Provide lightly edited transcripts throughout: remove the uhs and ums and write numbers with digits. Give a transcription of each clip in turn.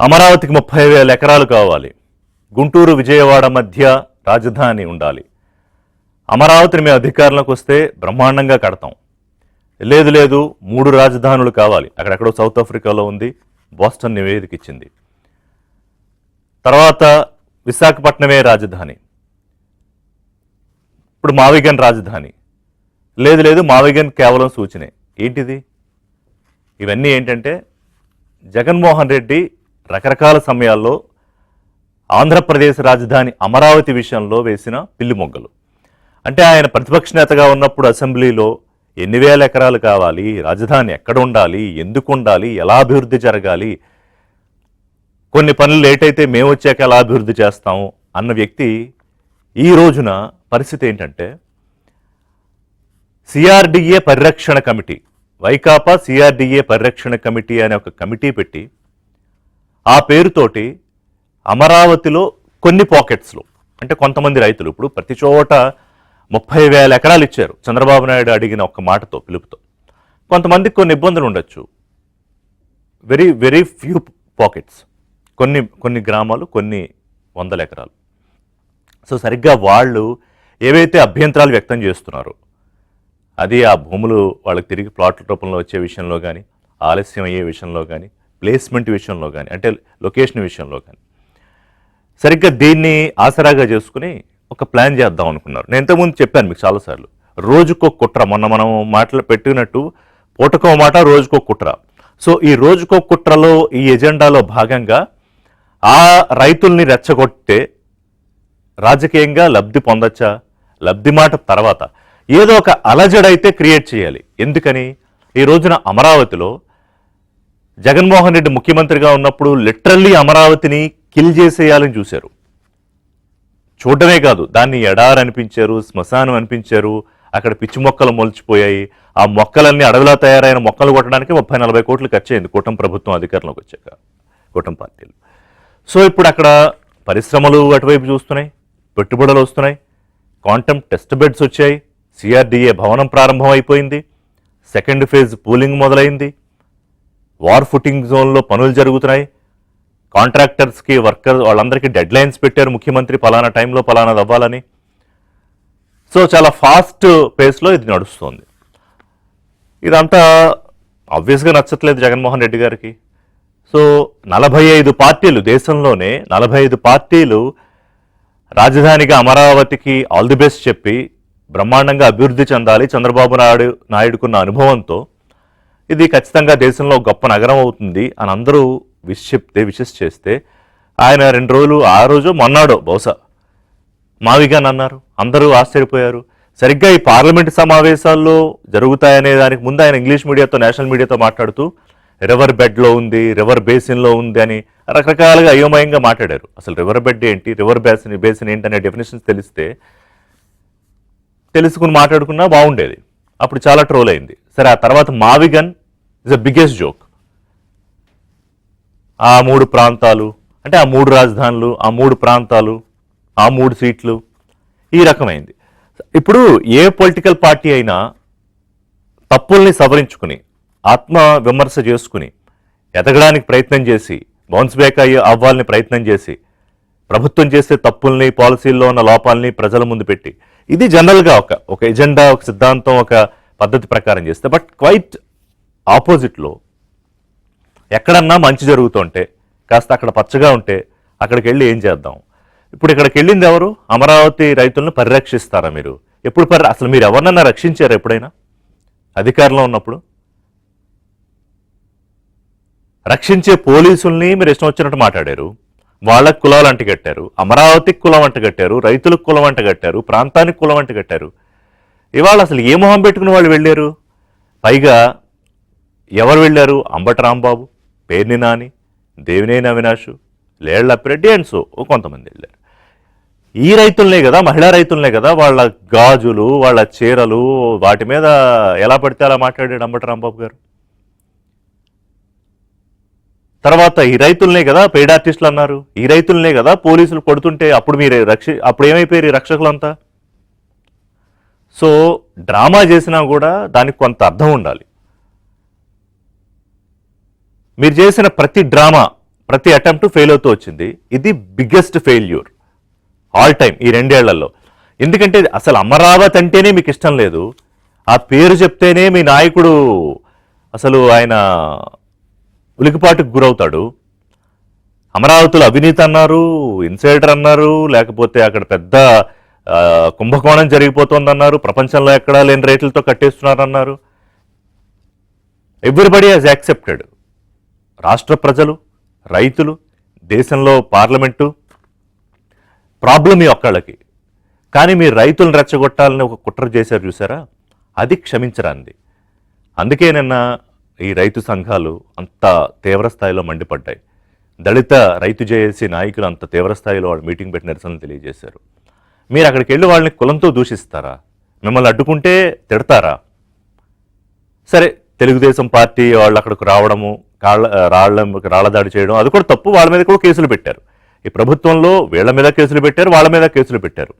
అమరావతికి 30,000 ఎకరాలు కావాలి. గుంటూరు విజయవాడ మధ్య రాజధాని ఉండాలి. అమరావతిని మేము అధికారంలోకి వస్తే బ్రహ్మాండంగా కడతాం. లేదు లేదు 3 రాజధానులు కావాలి. అక్కడెక్కడో సౌత్ ఆఫ్రికాలో ఉంది, బోస్టన్ నివేదిక ఇచ్చింది. తర్వాత విశాఖపట్నమే రాజధాని. ఇప్పుడు మావిగన్ రాజధాని. లేదు లేదు మావిగన్ కేవలం సూచనే. ఏంటిది? ఇవన్నీ ఏంటంటే జగన్మోహన్ రెడ్డి రకరకాల సమయాల్లో ఆంధ్రప్రదేశ్ రాజధాని అమరావతి విషయంలో వేసిన పిల్లి మొగ్గలు. అంటే ఆయన ప్రతిపక్ష నేతగా ఉన్నప్పుడు అసెంబ్లీలో ఎన్ని వేల ఎకరాలు కావాలి, రాజధాని ఎక్కడ ఉండాలి, ఎందుకు ఉండాలి, ఎలా అభివృద్ధి జరగాలి, కొన్ని పనులు లేట్ అయితే మేము వచ్చాక ఎలా అభివృద్ధి చేస్తాము అన్న వ్యక్తి ఈ రోజున పరిస్థితి ఏంటంటే సిఆర్డిఏ పరిరక్షణ కమిటీ, వైకాపా సిఆర్డిఏ పరిరక్షణ కమిటీ అనే ఒక కమిటీ పెట్టి ఆ పేరుతోటి అమరావతిలో కొన్ని పాకెట్స్లో, అంటే కొంతమంది రైతులు ఇప్పుడు ప్రతి చోట 30,000 ఎకరాలు ఇచ్చారు చంద్రబాబు నాయుడు అడిగిన ఒక్క మాటతో పిలుపుతో. కొంతమందికి కొన్ని ఇబ్బందులు ఉండొచ్చు. వెరీ వెరీ ఫ్యూ పాకెట్స్, కొన్ని గ్రామాలు, కొన్ని 100 ఎకరాలు. సో సరిగ్గా వాళ్ళు ఏవైతే అభ్యంతరాలు వ్యక్తం చేస్తున్నారో అది ఆ భూములు వాళ్ళకి తిరిగి ప్లాట్ల రూపంలో వచ్చే విషయంలో కానీ, ఆలస్యం అయ్యే విషయంలో కానీ, ప్లేస్మెంట్ విషయంలో కానీ, అంటే లొకేషన్ విషయంలో కానీ, సరిగ్గా దీన్ని ఆసరాగా చేసుకుని ఒక ప్లాన్ చేద్దాం అనుకున్నారు. నేను ఇంతకుముందు చెప్పాను మీకు చాలాసార్లు, రోజుకో కుట్ర. మొన్న మనం మాటలు పెట్టినట్టు పూటకో మాట రోజుకో కుట్ర. సో ఈ రోజుకో కుట్రలో, ఈ ఎజెండాలో భాగంగా ఆ రైతుల్ని రెచ్చగొట్టే రాజకీయంగా లబ్ధి పొందొచ్చా, లబ్ధి మాట తర్వాత ఏదో ఒక అలజడైతే క్రియేట్ చేయాలి. ఎందుకని ఈ రోజున అమరావతిలో జగన్మోహన్ రెడ్డి ముఖ్యమంత్రిగా ఉన్నప్పుడు లిటరల్లీ అమరావతిని కిల్ చేసేయాలని చూశారు. చూడటమే కాదు, దాన్ని ఎడారి అనిపించారు, శ్మశానం అనిపించారు. అక్కడ పిచ్చి మొక్కలు మొలిచిపోయాయి. ఆ మొక్కలన్నీ అడవిలా తయారైన మొక్కలు కొట్టడానికి 30-40 కోట్లు ఖర్చు అయింది కూటమి ప్రభుత్వం అధికారంలోకి వచ్చాక, కూటమి పార్టీలు. సో ఇప్పుడు అక్కడ పరిశ్రమలు అటువైపు చూస్తున్నాయి, పెట్టుబడులు వస్తున్నాయి, క్వాంటమ్ టెస్ట్ బెడ్స్ వచ్చాయి, సిఆర్డిఏ భవనం ప్రారంభం అయిపోయింది, సెకండ్ ఫేజ్ పూలింగ్ మొదలైంది, వార్ ఫుటింగ్ జోన్లో పనులు జరుగుతున్నాయి, కాంట్రాక్టర్స్కి వర్కర్ వాళ్ళందరికీ డెడ్ లైన్స్ పెట్టారు ముఖ్యమంత్రి, పలానా టైంలో పలానాది అవ్వాలని. సో చాలా ఫాస్ట్ పేస్లో ఇది నడుస్తుంది. ఇదంతా ఆబ్వియస్గా నచ్చట్లేదు జగన్మోహన్ రెడ్డి గారికి. సో 45 పార్టీలు, దేశంలోనే 45 పార్టీలు రాజధానిగా అమరావతికి ఆల్ ది బెస్ట్ చెప్పి బ్రహ్మాండంగా అభివృద్ధి చెందాలి, చంద్రబాబు నాయుడుకున్న అనుభవంతో ఇది ఖచ్చితంగా దేశంలో గొప్ప నగరం అవుతుంది అని అందరూ విషెస్ చేస్తే ఆయన 2 రోజులు, ఆ రోజు మొన్నాడో బహుశా మావిగాన్ అన్నారు. అందరూ ఆశ్చర్యపోయారు. సరిగ్గా ఈ పార్లమెంటు సమావేశాల్లో జరుగుతాయనే దానికి ముందు ఆయన ఇంగ్లీష్ మీడియాతో, నేషనల్ మీడియాతో మాట్లాడుతూ రివర్ బెడ్లో ఉంది, రివర్ బేసిన్లో ఉంది అని రకరకాలుగా అయోమయంగా మాట్లాడారు. అసలు రివర్ బెడ్ ఏంటి, రివర్ బేసిన్ ఏంటి అనే డెఫినేషన్స్ తెలుసుకుని మాట్లాడుకున్నా బాగుండేది. అప్పుడు చాలా ట్రోల్ అయింది. సరే, ఆ తర్వాత మావిగన్ ఇస్ అ బిగ్గెస్ట్ జోక్. ఆ 3 ప్రాంతాలు, అంటే ఆ 3 రాజధానులు, ఆ 3 ప్రాంతాలు, ఆ 3 సీట్లు, ఈ రకమైంది. ఇప్పుడు ఏ పొలిటికల్ పార్టీ అయినా తప్పుల్ని సవరించుకుని, ఆత్మ విమర్శ చేసుకుని, ఎదగడానికి ప్రయత్నం చేసి, బౌన్స్ బ్యాక్ అవ్వాలని ప్రయత్నం చేసి, ప్రభుత్వం చేసే తప్పుల్ని, పాలసీల్లో ఉన్న లోపాలని ప్రజల ముందు పెట్టి, ఇది జనరల్గా ఒక ఎజెండా, ఒక సిద్ధాంతం, ఒక పద్ధతి ప్రకారం చేస్తే. బట్ క్వైట్ ఆపోజిట్లో ఎక్కడన్నా మంచి జరుగుతుంటే, కాస్త అక్కడ పచ్చగా ఉంటే అక్కడికి వెళ్ళి ఏం చేద్దాం. ఇప్పుడు ఇక్కడికి వెళ్ళింది ఎవరు? అమరావతి రైతులను పరిరక్షిస్తారా మీరు? ఎప్పుడు అసలు మీరు ఎవరినన్నా రక్షించారా ఎప్పుడైనా అధికారంలో ఉన్నప్పుడు? రక్షించే పోలీసుల్ని మీరు ఇష్టం వచ్చినట్టు మాట్లాడారు, వాళ్ళకు కులాలు అంటగట్టారు, అమరావతికి కులం అంటగట్టారు, రైతులకు కులం అంటగట్టారు, ప్రాంతానికి కులం అంటగట్టారు. ఇవాళ అసలు ఏ మొహం పెట్టుకుని వాళ్ళు వెళ్ళారు? పైగా ఎవరు వెళ్ళారు? అంబటి రాంబాబు, పేర్ని నాని, దేవినేని అవినాష్, లేళ్ల అప్పిరెడ్డి అండ్ సో కొంతమంది వెళ్ళారు. ఈ రైతులనే కదా, మహిళా రైతులనే కదా, వాళ్ళ గాజులు, వాళ్ళ చీరలు, వాటి మీద ఎలా పడితే అలా మాట్లాడాడు అంబటి రాంబాబు గారు. తర్వాత ఈ రైతులనే కదా పెయిడ్ ఆర్టిస్టులు అన్నారు, ఈ రైతులనే కదా పోలీసులు కొడుతుంటే అప్పుడు మీరు అప్పుడు ఏమైపోయారు ఈ రక్షకులంతా? సో డ్రామా చేసినా కూడా దానికి కొంత అర్థం ఉండాలి. మీరు చేసిన ప్రతి డ్రామా ప్రతి అటెంప్ట్ ఫెయిల్ అవుతూ వచ్చింది. ఇది బిగ్గెస్ట్ ఫెయిల్యూర్ ఆల్ టైమ్ ఈ 2 ఏళ్లలో. ఎందుకంటే అసలు అమరావతి అంటేనే మీకు ఇష్టం లేదు. ఆ పేరు చెప్తేనే మీ నాయకుడు అసలు ఆయన ఉలికిపాటుకు గురవుతాడు. అమరావతిలో అవినీతి అన్నారు, ఇన్సైడర్ అన్నారు, లేకపోతే అక్కడ పెద్ద కుంభకోణం జరిగిపోతుందన్నారు, ప్రపంచంలో ఎక్కడా లేని రేట్లతో కట్టేస్తున్నారన్నారు. Everybody has accepted. రాష్ట్ర ప్రజలు, రైతులు, దేశంలో పార్లమెంటు ప్రాబ్లం ఈ ఒక్కళ్ళకి. కానీ మీరు రైతులను రెచ్చగొట్టాలని ఒక కుట్ర చేశారు చూసారా, అది క్షమించరాంది. అందుకే నిన్న ఈ రైతు సంఘాలు అంత తీవ్ర స్థాయిలో మండిపడ్డాయి. దళిత రైతు జేఏసీ నాయకులు అంత తీవ్ర స్థాయిలో వాళ్ళు మీటింగ్ పెట్టి నిరసనలు తెలియజేశారు. మీరు అక్కడికి వెళ్ళి వాళ్ళని కులంతో దూషిస్తారా? మిమ్మల్ని అడ్డుకుంటే తిడతారా? సరే, తెలుగుదేశం పార్టీ వాళ్ళు అక్కడికి రావడము, రాళ్ల దాడి చేయడం అది కూడా తప్పు. వాళ్ళ మీద కూడా కేసులు పెట్టారు. ఈ ప్రభుత్వంలో వీళ్ళ మీద కేసులు పెట్టారు, వాళ్ళ మీద కేసులు పెట్టారు.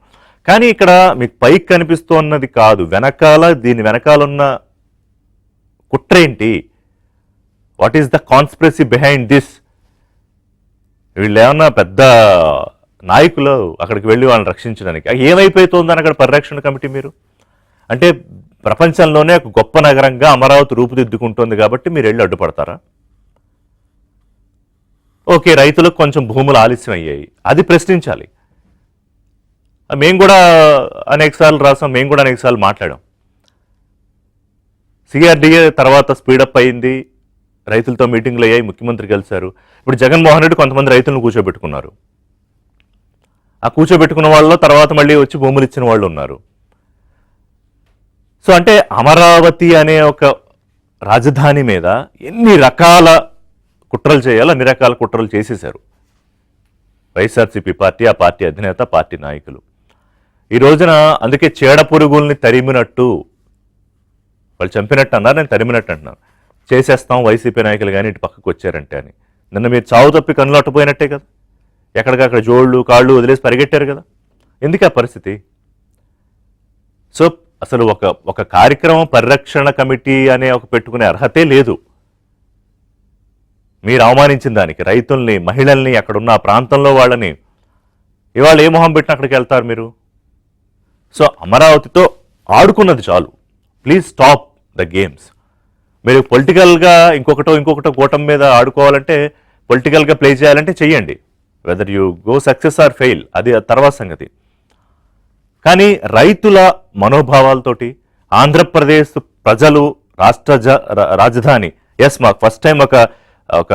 కానీ ఇక్కడ మీకు పైకి కనిపిస్తున్నది కాదు, దీని వెనకాలన్న కుట్ర ఏంటి? What is the conspiracy behind this? వీళ్ళు ఏమన్నా పెద్ద నాయకులు అక్కడికి వెళ్ళి వాళ్ళని రక్షించడానికి? ఏమైపోతుందని అక్కడ పరిరక్షణ కమిటీ మీరు అంటే ప్రపంచంలోనే ఒక గొప్ప నగరంగా అమరావతి రూపుదిద్దుకుంటుంది కాబట్టి మీరు వెళ్ళి అడ్డుపడతారా? ఓకే, రైతులకు కొంచెం భూములు ఆలస్యం అయ్యాయి, అది ప్రశ్నించాలి. మేము కూడా అనేకసార్లు రాసాం, మేము కూడా అనేకసార్లు మాట్లాడాం. సిఆర్డీఏ తర్వాత స్పీడప్ అయింది, రైతులతో మీటింగ్లు అయ్యాయి, ముఖ్యమంత్రి కలిశారు. ఇప్పుడు జగన్మోహన్ రెడ్డి కొంతమంది రైతులను కూర్చోబెట్టుకున్నారు. ఆ కూర్చోబెట్టుకున్న వాళ్ళలో తర్వాత మళ్ళీ వచ్చి భూములు ఇచ్చిన వాళ్ళు ఉన్నారు. సో అంటే అమరావతి అనే ఒక రాజధాని మీద ఎన్ని రకాల కుట్రలు చేయాలో అన్ని రకాల కుట్రలు చేసేశారు వైఎస్ఆర్సీపీ పార్టీ, ఆ పార్టీ అధినేత, పార్టీ నాయకులు. ఈ రోజున అందుకే చీడ పురుగుల్ని తరిమినట్టు, వాళ్ళు చంపినట్టు అన్నారు, నేను తరిమినట్టు అంటున్నాను, చేసేస్తాం వైసీపీ నాయకులు కానీ ఇటు పక్కకు వచ్చారంటే అని. నిన్న మీరు చావు తప్పి కన్నులు అట్టపోయినట్టే కదా, ఎక్కడికక్కడ జోళ్ళు కాళ్ళు వదిలేసి పరిగెట్టారు కదా. ఎందుకు ఆ పరిస్థితి? సో అసలు ఒక కార్యక్రమం పరిరక్షణ కమిటీ అనే ఒక పెట్టుకునే అర్హతే లేదు. మీరు అవమానించిన దానికి రైతుల్ని, మహిళల్ని, అక్కడున్న ఆ ప్రాంతంలో వాళ్ళని ఇవాళ ఏ మొహం పెట్టిన అక్కడికి వెళ్తారు మీరు? సో అమరావతితో ఆడుకున్నది చాలు. Please stop the games. మీరు పొలిటికల్గా ఇంకొకటో కూటమి మీద ఆడుకోవాలంటే, పొలిటికల్గా ప్లే చేయాలంటే చెయ్యండి. Whether you go success or fail, అది తర్వాత సంగతి. కానీ రైతుల మనోభావాలతోటి ఆంధ్రప్రదేశ్ ప్రజలు రాజధాని, ఎస్ మాకు ఫస్ట్ టైం ఒక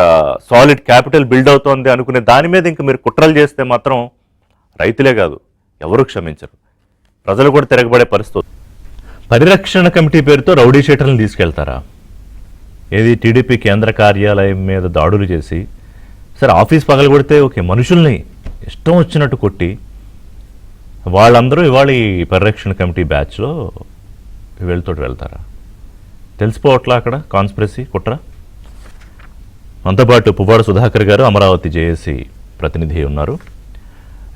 సాలిడ్ క్యాపిటల్ బిల్డ్ అవుతోంది అనుకునే దాని మీద ఇంక మీరు కుట్రలు చేస్తే మాత్రం రైతులే కాదు ఎవరు క్షమించరు, ప్రజలు కూడా తిరగబడే పరిస్థితి. పరిరక్షణ కమిటీ పేరుతో రౌడీ షీటర్లను తీసుకెళ్తారా? ఏది టీడీపీ కేంద్ర కార్యాలయం మీద దాడులు చేసి, సరే ఆఫీస్ పగలగొడితే ఓకే, మనుషుల్ని ఇష్టం వచ్చినట్టు కొట్టి వాళ్ళందరూ ఇవాళ ఈ పరిరక్షణ కమిటీ బ్యాచ్లో వీళ్ళతోటి వెళ్తారా? తెలిసిపోవట్లా అక్కడ కాన్స్పిరసీ కుట్ర. మనతో పాటు పువ్వాడ సుధాకర్ గారు, అమరావతి జేఏసీ ప్రతినిధి ఉన్నారు.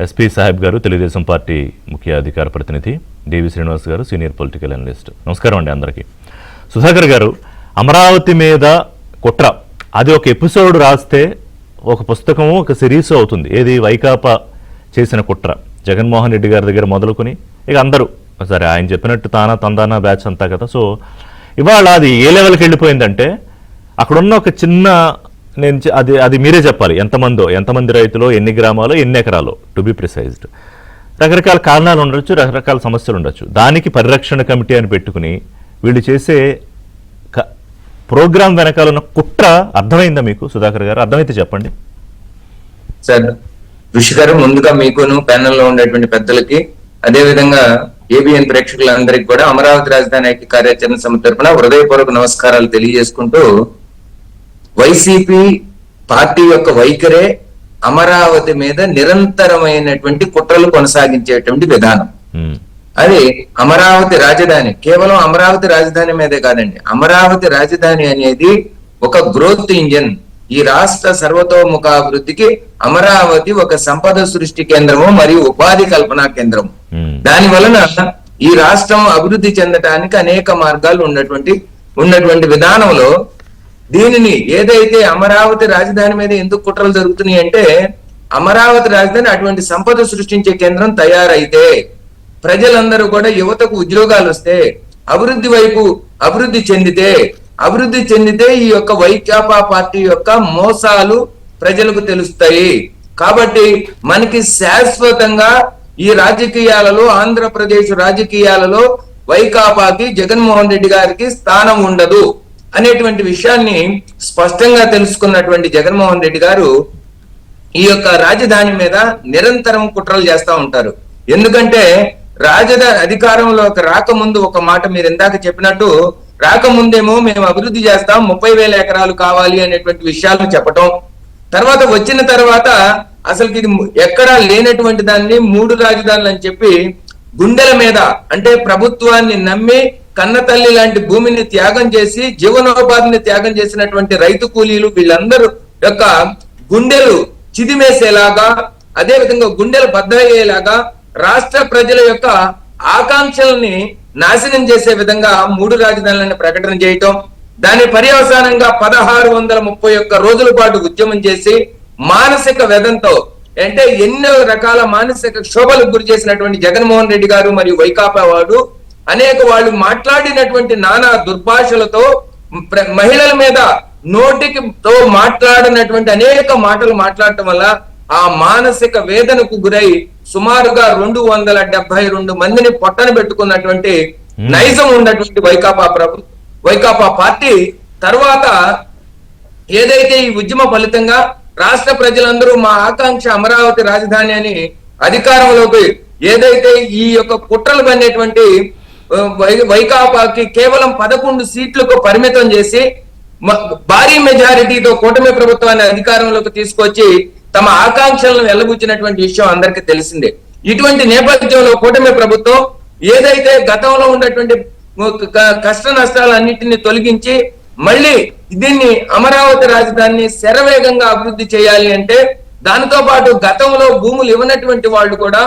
ఎస్పీ సాహెబ్ గారు, తెలుగుదేశం పార్టీ ముఖ్య అధికార ప్రతినిధి. డివి శ్రీనివాస్ గారు, సీనియర్ పొలిటికల్ అనలిస్ట్. నమస్కారం అండి అందరికీ. సుధాకర్ గారు, అమరావతి మీద కుట్ర అది ఒక ఎపిసోడ్ రాస్తే ఒక పుస్తకము, ఒక సిరీస్ అవుతుంది. ఏది వైకాపా చేసిన కుట్ర, జగన్మోహన్ రెడ్డి గారి దగ్గర మొదలుకొని ఇక అందరూ సరే ఆయన చెప్పినట్టు తందానా బ్యాచ్ అంతా కదా. సో ఇవాళ అది ఏ లెవెల్కి వెళ్ళిపోయిందంటే, అక్కడున్న ఒక చిన్న అది మీరే చెప్పాలి, ఎంతమంది రైతులు, ఎన్ని గ్రామాలు, ఎన్ని ఎకరాలు, టు బి ప్రిసైజ్డ్. రకరకాల కారణాలు ఉండొచ్చు, రకరకాల సమస్యలు ఉండొచ్చు. దానికి పరిరక్షణ కమిటీ అని పెట్టుకుని వీళ్ళు చేసే ప్రోగ్రాం వెనకాల ఉన్న కుట్ర అర్థమైందా మీకు సుధాకర్ గారు? అర్థమైతే చెప్పండి సార్. ఋషి గారు, ముందుగా మీకును ప్యానెల్లో ఉండేటువంటి పెద్దలకి, అదే విధంగా ఏబిఎన్ ప్రేక్షకులందరికీ కూడా అమరావతి రాజధాని ఐక్య కార్యాచరణ సమితి తరఫున హృదయపూర్వక నమస్కారాలు తెలియజేసుకుంటూ, వైసీపీ పార్టీ యొక్క వైఖరే అమరావతి మీద నిరంతరమైనటువంటి కుట్రలు కొనసాగించేటువంటి విధానం. అది అమరావతి రాజధాని కేవలం అమరావతి రాజధాని మీదే కాదండి. అమరావతి రాజధాని అనేది ఒక గ్రోత్ ఇంజిన్. ఈ రాష్ట్ర సర్వతోముఖాభివృద్ధికి అమరావతి ఒక సంపద సృష్టి కేంద్రము మరియు ఉపాధి కల్పనా కేంద్రము. దాని వలన ఈ రాష్ట్రం అభివృద్ధి చెందటానికి అనేక మార్గాలు ఉన్నటువంటి విధానంలో దీనిని ఏదైతే అమరావతి రాజధాని మీద ఎందుకు కుట్రలు జరుగుతున్నాయి అంటే, అమరావతి రాజధాని అటువంటి సంపద సృష్టించే కేంద్రం తయారైతే, ప్రజలందరూ కూడా యువతకు ఉద్యోగాలు వస్తే, అభివృద్ధి వైపు అభివృద్ధి చెందితే ఈ యొక్క వైకాపా పార్టీ యొక్క మోసాలు ప్రజలకు తెలుస్తాయి. కాబట్టి మనకి శాశ్వతంగా ఈ రాజకీయాలలో, ఆంధ్రప్రదేశ్ రాజకీయాలలో వైకాపాకి, జగన్మోహన్ రెడ్డి గారికి స్థానం ఉండదు అనేటువంటి విషయాన్ని స్పష్టంగా తెలుసుకున్నటువంటి జగన్మోహన్ రెడ్డి గారు ఈ యొక్క రాజధాని మీద నిరంతరం కుట్రలు చేస్తా ఉంటారు. ఎందుకంటే రాజధాని అధికారంలోకి రాకముందు ఒక మాట మీరు ఇందాక చెప్పినట్టు, రాకముందేమో మేము అభివృద్ధి చేస్తాం, 30,000 ఎకరాలు కావాలి అనేటువంటి విషయాలను చెప్పటం, తర్వాత వచ్చిన తర్వాత అసలు ఇది ఎక్కడా లేనటువంటి దాన్ని 3 రాజధానులు అని చెప్పి గుండెల మీద, అంటే ప్రభుత్వాన్ని నమ్మి కన్నతల్లి లాంటి భూమిని త్యాగం చేసి జీవనోపాధిని త్యాగం చేసినటువంటి రైతు కూలీలు వీళ్ళందరూ యొక్క గుండెలు చిదిమేసేలాగా, అదే విధంగా గుండెలు బద్దలయ్యేలాగా రాష్ట్ర ప్రజల యొక్క ఆకాంక్షల్ని నాశనం చేసే విధంగా 3 రాజధానులను ప్రకటన చేయటం, దాని పర్యవసానంగా 1631 రోజుల పాటు ఉద్యమం చేసి మానసిక వ్యధంతో, అంటే ఎన్నో రకాల మానసిక క్షోభలకు గురి చేసినటువంటి జగన్మోహన్ రెడ్డి గారు మరియు వైకాపా వాడు అనేక వాళ్ళు మాట్లాడినటువంటి నానా దుర్భాషలతో మహిళల మీద నోటితో మాట్లాడినటువంటి అనేక మాటలు మాట్లాడటం వల్ల ఆ మానసిక వేదనకు గురై సుమారుగా 272 మందిని పొట్టన పెట్టుకున్నటువంటి నైజం ఉన్నటువంటి వైకాపా పార్టీ తర్వాత ఏదైతే ఈ ఉద్యమ ఫలితంగా రాష్ట్ర ప్రజలందరూ మా ఆకాంక్ష అమరావతి రాజధాని అని అధికారంలోకి ఏదైతే ఈ యొక్క కుట్రలు పడినటువంటి వైకాపాకి కేవలం 11 సీట్లకు పరిమితం చేసి భారీ మెజారిటీతో కూటమి ప్రభుత్వాన్ని అధికారంలోకి తీసుకొచ్చి తమ ఆకాంక్షలను వెల్లబుచ్చినటువంటి విషయం అందరికీ తెలిసిందే. ఇటువంటి నేపథ్యంలో కూటమి ప్రభుత్వం ఏదైతే గతంలో ఉన్నటువంటి కష్ట నష్టాలన్నింటినీ తొలగించి మళ్ళీ దీన్ని అమరావతి రాజధానిని శరవేగంగా అభివృద్ధి చేయాలి అంటే, దానితో పాటు గతంలో భూములు ఇవ్వనటువంటి వాళ్ళు కూడా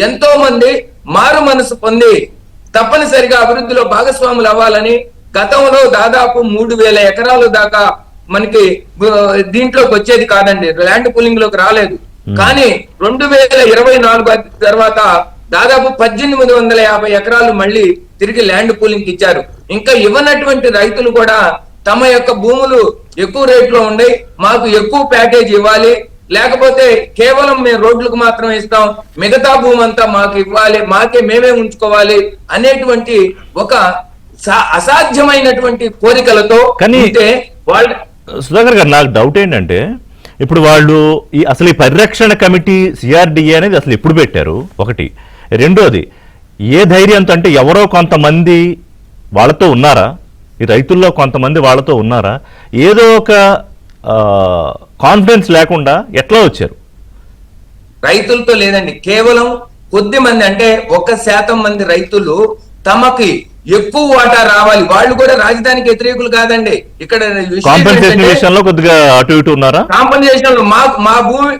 ఎంతో మంది మారు మనసు పొంది తప్పనిసరిగా అభివృద్ధిలో భాగస్వాములు అవ్వాలని గతంలో దాదాపు 3,000 ఎకరాలు దాకా మనకి దీంట్లోకి వచ్చేది కాదండి, ల్యాండ్ పూలింగ్ లోకి రాలేదు. కానీ 2024 తర్వాత దాదాపు 1,850 ఎకరాలు మళ్ళీ తిరిగి ల్యాండ్ పూలింగ్ ఇచ్చారు. ఇంకా ఇవ్వనటువంటి రైతులు కూడా తమ యొక్క భూములు ఎక్కువ రేట్లో ఉండి మాకు ఎక్కువ ప్యాకేజ్ ఇవ్వాలి, లేకపోతే కేవలం మేము రోడ్లకు మాత్రం ఇస్తాం, మిగతా భూమి అంతా మాకు ఇవ్వాలి, మేమే ఉంచుకోవాలి అనేటువంటి ఒక అసాధ్యమైనటువంటి కోరికలతో వాళ్ళు. సుధాకర్ గారు, నాకు డౌట్ ఏంటంటే ఇప్పుడు వాళ్ళు అసలు ఈ పరిరక్షణ కమిటీ సిఆర్డిఏ అనేది అసలు ఎప్పుడు పెట్టారు? ఒకటి. రెండోది, ఏ ధైర్యంతో, అంటే ఎవరో కొంతమంది వాళ్ళతో ఉన్నారా? ఈ రైతుల్లో కొంతమంది వాళ్ళతో ఉన్నారా? ఏదో ఒక కాన్ఫిడెన్స్ లేకుండా ఎట్లా వచ్చారు? రైతులతో లేదండి, కేవలం కొద్ది మంది, అంటే 1% మంది రైతులు తమకి ఎక్కువ వాటా రావాలి. వాళ్ళు కూడా రాజధానికి వ్యతిరేకులు కాదండి. ఇక్కడ కాంపెన్సేషన్ విషయంలో కొద్దిగా అటు ఇటు ఉన్నారా? కాంపెన్సేషన్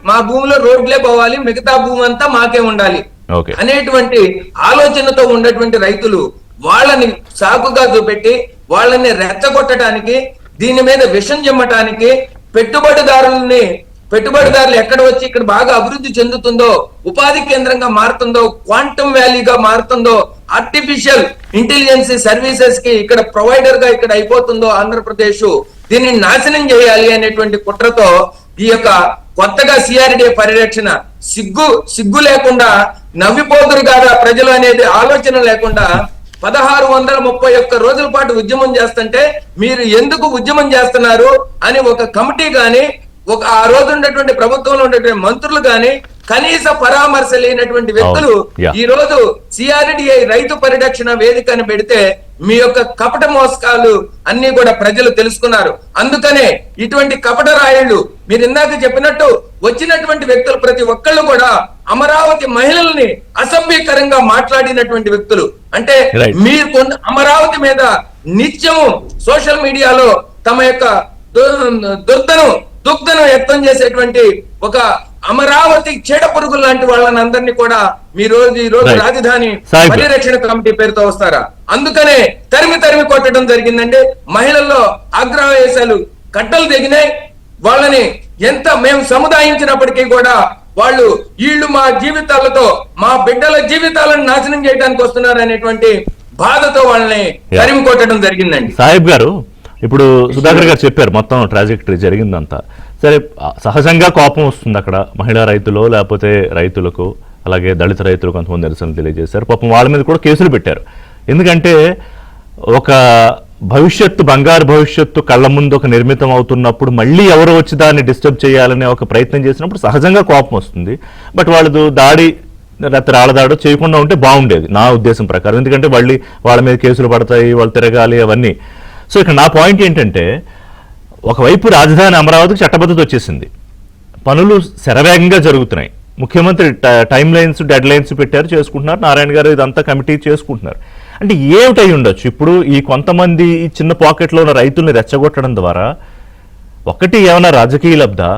మా భూమిలో రోడ్లే పోవాలి, మిగతా భూమి అంతా మాకే ఉండాలి అనేటువంటి ఆలోచనతో ఉన్నటువంటి రైతులు వాళ్ళని సాకుగా చూపెట్టి వాళ్ళని రెచ్చగొట్టడానికి, దీని మీద విషం చెమ్మటానికి పెట్టుబడిదారులు ఎక్కడ వచ్చి ఇక్కడ బాగా అభివృద్ధి చెందుతుందో, ఉపాధి కేంద్రంగా మారుతుందో, క్వాంటమ్ వ్యాలీగా మారుతుందో, ఆర్టిఫిషియల్ ఇంటెలిజెన్స్ సర్వీసెస్ కి ఇక్కడ ప్రొవైడర్ గా ఇక్కడ అయిపోతుందో ఆంధ్రప్రదేశ్, దీన్ని నాశనం చేయాలి అనేటువంటి కుట్రతో ఈ యొక్క కొత్తగా సిఆర్డీఏ పరిరక్షణ సిగ్గు లేకుండా నవ్విపోతురు కాదా ప్రజలు అనేది ఆలోచన లేకుండా 1631 రోజుల పాటు ఉద్యమం చేస్తుంటే మీరు ఎందుకు ఉద్యమం చేస్తున్నారు అని ఒక కమిటీ గాని, ఆ రోజు ఉన్నటువంటి ప్రభుత్వంలో ఉన్నటువంటి మంత్రులు గాని కనీస పరామర్శ లేనటువంటి వ్యక్తులు ఈ రోజు సిఆర్డీఏ రైతు పరిరక్షణ వేదికను పెడితే మీ యొక్క కపట మోసకాలు అన్ని కూడా ప్రజలు తెలుసుకున్నారు. అందుకనే ఇటువంటి కపట రాయుళ్ళు, మీరు ఇందాక చెప్పినట్టు వచ్చినటువంటి వ్యక్తులు ప్రతి ఒక్కళ్ళు కూడా అమరావతి మహిళల్ని అసభ్యకరంగా మాట్లాడినటువంటి వ్యక్తులు. అంటే మీరు అమరావతి మీద నిత్యము సోషల్ మీడియాలో తమ యొక్క దుగ్ధను వ్యక్తం చేసేటువంటి ఒక అమరావతి చెడ పురుగులు లాంటి వాళ్ళని అందరినీ కూడా ఈ రోజు రాజధాని పరిరక్షణ కమిటీ పేరుతో వస్తారా? అందుకనే తరిమి కొట్టడం జరిగిందంటే మహిళల్లో ఆగ్రహవేశాలు కట్టలు తెగినాయి. వాళ్ళని ఎంత మేము సముదాయించినప్పటికీ కూడా వాళ్ళు వీళ్ళు మా జీవితాలతో మా బిడ్డల జీవితాలను నాశనం చేయడానికి వస్తున్నారు అనేటువంటి బాధతో వాళ్ళని తరిమి కొట్టడం జరిగిందండి. సాహెబ్ గారు, ఇప్పుడు సుధాకర్ గారు చెప్పారు మొత్తం ట్రాజెక్టరీ జరిగిందంతా. సరే, సహజంగా కోపం వస్తుంది అక్కడ మహిళా రైతులు లేకపోతే రైతులకు, అలాగే దళిత రైతులు కొంతమంది నిరసన తెలియజేశారు. పాపం వాళ్ళ మీద కూడా కేసులు పెట్టారు. ఎందుకంటే ఒక భవిష్యత్తు, బంగారు భవిష్యత్తు కళ్ళ ముందు ఒక నిర్మితం అవుతున్నప్పుడు మళ్ళీ ఎవరో వచ్చి దాన్ని డిస్టర్బ్ చేయాలనే ఒక ప్రయత్నం చేసినప్పుడు సహజంగా కోపం వస్తుంది. బట్ వాళ్ళది దాడి లేకపోతే రాళ్ళదాడో చేయకుండా ఉంటే బాగుండేది నా ఉద్దేశం ప్రకారం. ఎందుకంటే వాళ్ళ మీద కేసులు పడతాయి, వాళ్ళు తిరగాలి, అవన్నీ. సో ఇక్కడ నా పాయింట్ ఏంటంటే, ఒకవైపు రాజధాని అమరావతికి చట్టబద్ధత వచ్చేసింది, పనులు శరవేగంగా జరుగుతున్నాయి, ముఖ్యమంత్రి టైం లైన్స్, డెడ్ లైన్స్ పెట్టారు, చేసుకుంటున్నారు, నారాయణ గారు ఇదంతా కమిటీ చేసుకుంటున్నారు. అంటే ఏమిటై ఉండొచ్చు ఇప్పుడు ఈ కొంతమంది ఈ చిన్న పాకెట్లో ఉన్న రైతుల్ని రెచ్చగొట్టడం ద్వారా? ఒకటి ఏమైనా రాజకీయ లబ్ధా,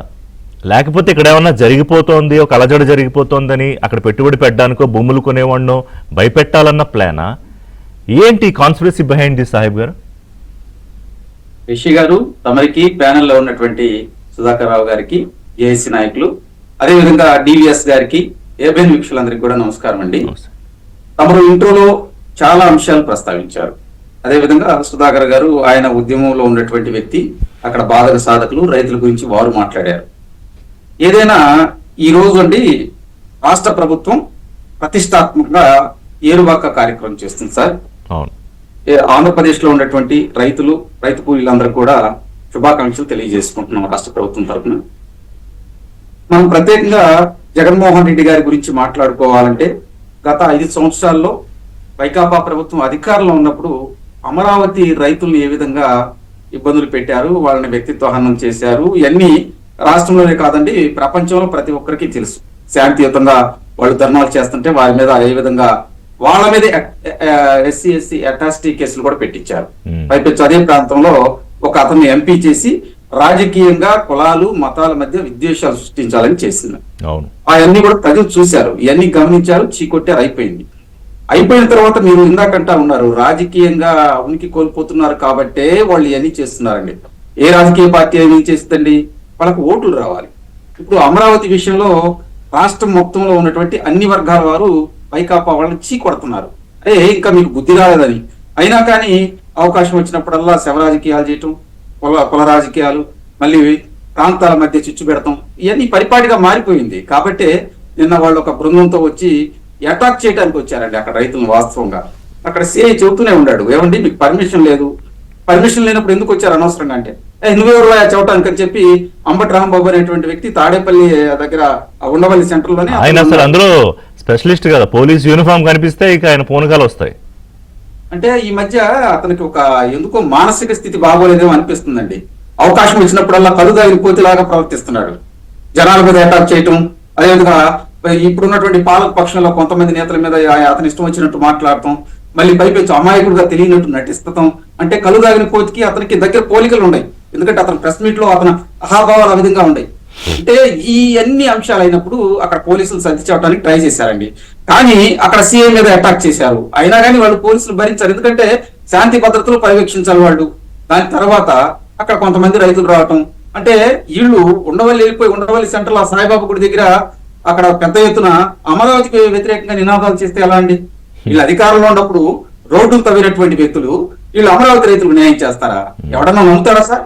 లేకపోతే ఇక్కడ ఏమన్నా జరిగిపోతోంది, ఒక అలజడి జరిగిపోతోందని అక్కడ పెట్టుబడి పెట్టడానికో భూములు కొనేవాడినో భయపెట్టాలన్న ప్లానా? ఏంటి కాన్స్పిరసీ బిహైండ్ దిస్ సాహెబ్ గారు? రిషి గారు, తమరికి ప్యానెల్లో ఉన్నటువంటి సుధాకర్ రావు గారికి, ఏఐసి నాయకులు, అదేవిధంగా డివిఎస్ గారికి, ఏబిఎన్ వీక్షకులందరికీ కూడా నమస్కారం అండి. తమరు ఇంట్రోలో చాలా అంశాలు ప్రస్తావించారు. అదేవిధంగా సుధాకర్ గారు ఆయన ఉద్యమంలో ఉన్నటువంటి వ్యక్తి, అక్కడ బాధక సాధకులు, రైతుల గురించి వారు మాట్లాడారు. ఏదైనా ఈ రోజు అండి రాష్ట్ర ప్రభుత్వం ప్రతిష్టాత్మకంగా ఏరువాక కార్యక్రమం చేస్తుంది సార్. ఆంధ్రప్రదేశ్ లో ఉన్నటువంటి రైతులు, రైతు కూలీలందరూ కూడా శుభాకాంక్షలు తెలియజేసుకుంటున్నాం రాష్ట్ర ప్రభుత్వం తరఫున. మనం ప్రత్యేకంగా జగన్మోహన్ రెడ్డి గారి గురించి మాట్లాడుకోవాలంటే, గత 5 సంవత్సరాల్లో వైకాపా ప్రభుత్వం అధికారంలో ఉన్నప్పుడు అమరావతి రైతుల్ని ఏ విధంగా ఇబ్బందులు పెట్టారు, వాళ్ళని వ్యక్తిత్వ హననం చేశారు, ఇవన్నీ రాష్ట్రంలోనే కాదండి ప్రపంచంలో ప్రతి ఒక్కరికి తెలుసు. శాంతియుతంగా వాళ్ళు ధర్నాలు చేస్తుంటే వారి మీద ఏ విధంగా వాళ్ళ మీద ఎస్సీ అట్రాసిటీ కేసులు కూడా పెట్టించారు. పైపెచ్చు అదే ప్రాంతంలో ఒక అతన్ని ఎంపీ చేసి రాజకీయంగా కులాలు, మతాల మధ్య విద్వేషాలు సృష్టించాలని చేసింది. అవన్నీ కూడా ప్రజలు చూశారు, ఇవన్నీ గమనించారు, చీకొట్టారు, అయిపోయిన తర్వాత మీరు ఇందాకంటా ఉన్నారు రాజకీయంగా ఉనికి కోల్పోతున్నారు కాబట్టే వాళ్ళు ఇవన్నీ చేస్తున్నారండి. ఏ రాజకీయ పార్టీ ఏమేం చేస్తుందండి, వాళ్ళకు ఓట్లు రావాలి. ఇప్పుడు అమరావతి విషయంలో రాష్ట్రం మొత్తంలో ఉన్నటువంటి అన్ని వర్గాల వారు వైకాపా వాళ్ళని చీకొడుతున్నారు. ఇంకా మీకు బుద్ధి రాలేదని. అయినా కానీ అవకాశం వచ్చినప్పుడల్లా శవ రాజకీయాలు చేయటం, కుల రాజకీయాలు, మళ్ళీ ప్రాంతాల మధ్య చిచ్చు పెడతాం, ఇవన్నీ పరిపాటిగా మారిపోయింది. కాబట్టే నిన్న వాళ్ళు ఒక బృందంతో వచ్చి అటాక్ చేయడానికి వచ్చారండి అక్కడ రైతులను. వాస్తవంగా అక్కడ సిఐ చెబుతూనే ఉన్నాడు, ఏమండి మీకు పర్మిషన్ లేదు, పర్మిషన్ లేనప్పుడు ఎందుకు వచ్చారు అనవసరంగా అంటే, నువ్వెవరు చెప్పడానికి అని చెప్పి అంబటి రాంబాబు అనేటువంటి వ్యక్తి తాడేపల్లి దగ్గర ఉండవల్లి సెంటర్ లోనే ఆయన అసలు అందులో స్పెషలిస్ట్ కదా, పోలీస్ యూనిఫామ్ కనిపిస్తే ఇక ఆయన పూనకాలు వస్తాయి. అంటే ఈ మధ్య అతనికి ఒక ఎందుకో మానసిక స్థితి బాగోలేదేమో అనిపిస్తుందండి. అవకాశం ఇచ్చినప్పుడల్లా కలుదాగిన కోతిలాగా ప్రవర్తిస్తున్నాడు, జనాల మీద అటాక్ చేయటం. అదేవిధంగా ఇప్పుడున్నటువంటి పాలక పక్షంలో కొంతమంది నేతల మీద అతని ఇష్టం వచ్చినట్టు మాట్లాడటం, మళ్ళీ పైపెచ్చు అమాయకుడుగా తెలియనట్టు నటిస్తటం. అంటే కలుదాగిన కోతికి అతనికి దగ్గర పోలికలు ఉన్నాయి. ఎందుకంటే అతను ప్రెస్ మీట్ లో అతను అహాభావాలు ఆ విధంగా ఉన్నాయి. అంటే ఈ అన్ని అంశాలు అయినప్పుడు అక్కడ పోలీసులు సర్ది చెప్పడానికి ట్రై చేశారండి. కానీ అక్కడ సీఎం మీద అటాక్ చేశారు. అయినా కానీ వాళ్ళు పోలీసులు భరించారు, ఎందుకంటే శాంతి భద్రతలు పర్యవేక్షించాలి వాళ్ళు. దాని తర్వాత అక్కడ కొంతమంది రైతులు రావటం, అంటే వీళ్ళు ఉండవల్లి వెళ్ళిపోయి ఉండవల్లి సెంటర్ లో సాయిబాబా గుడి దగ్గర అక్కడ పెద్ద ఎత్తున అమరావతికి వ్యతిరేకంగా నినాదాలు చేస్తే ఎలా అండి? వీళ్ళు అధికారంలో ఉన్నప్పుడు రోడ్డును తవ్వినటువంటి వ్యక్తులు వీళ్ళు అమరావతి రైతులకు న్యాయం చేస్తారా? ఎవడన్నా నమ్ముతారా సార్?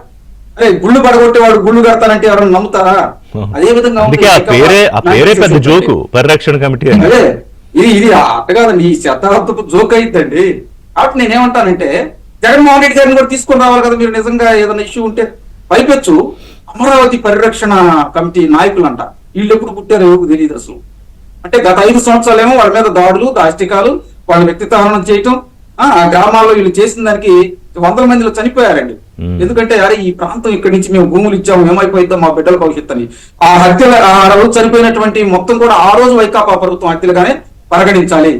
అరే గుళ్ళు పడగొట్టేవాడు గుళ్ళు కడతానంటే ఎవరన్నా నమ్ముతారా? అదే విధంగా పరిరక్షణ కమిటీ అదే ఇది అట్టగాదండి, ఈ శతాబ్దపు జోక్ అయిద్దండి. కాబట్టి నేనేమంటానంటే జగన్మోహన్ రెడ్డి గారిని కూడా తీసుకొని రావాలి కదా మీరు, నిజంగా ఏదైనా ఇష్యూ ఉంటే. పైపెచ్చు అమరావతి పరిరక్షణ కమిటీ నాయకులు అంట, వీళ్ళు ఎప్పుడు పుట్టారో ఎవరికి తెలియదు అసలు. అంటే గత 5 సంవత్సరాలేమో వాళ్ళ మీద దాడులు, దాష్టికాలు, వాళ్ళ వ్యక్తిత్వ హననం చేయటం, ఆ గ్రామాల్లో వీళ్ళు చేసిన దానికి 100 మందిలో చనిపోయారండి. ఎందుకంటే అరే ఈ ప్రాంతం ఇక్కడి నుంచి మేము భూములు ఇచ్చాము, ఏమైపోయిద్దాం మా బిడ్డల భవిష్యత్తు అని. ఆ హత్యలు ఆ రోజు చనిపోయినటువంటి మొత్తం కూడా ఆ రోజు వైకాపా ప్రభుత్వం హత్యలుగానే పరిగణించాలి.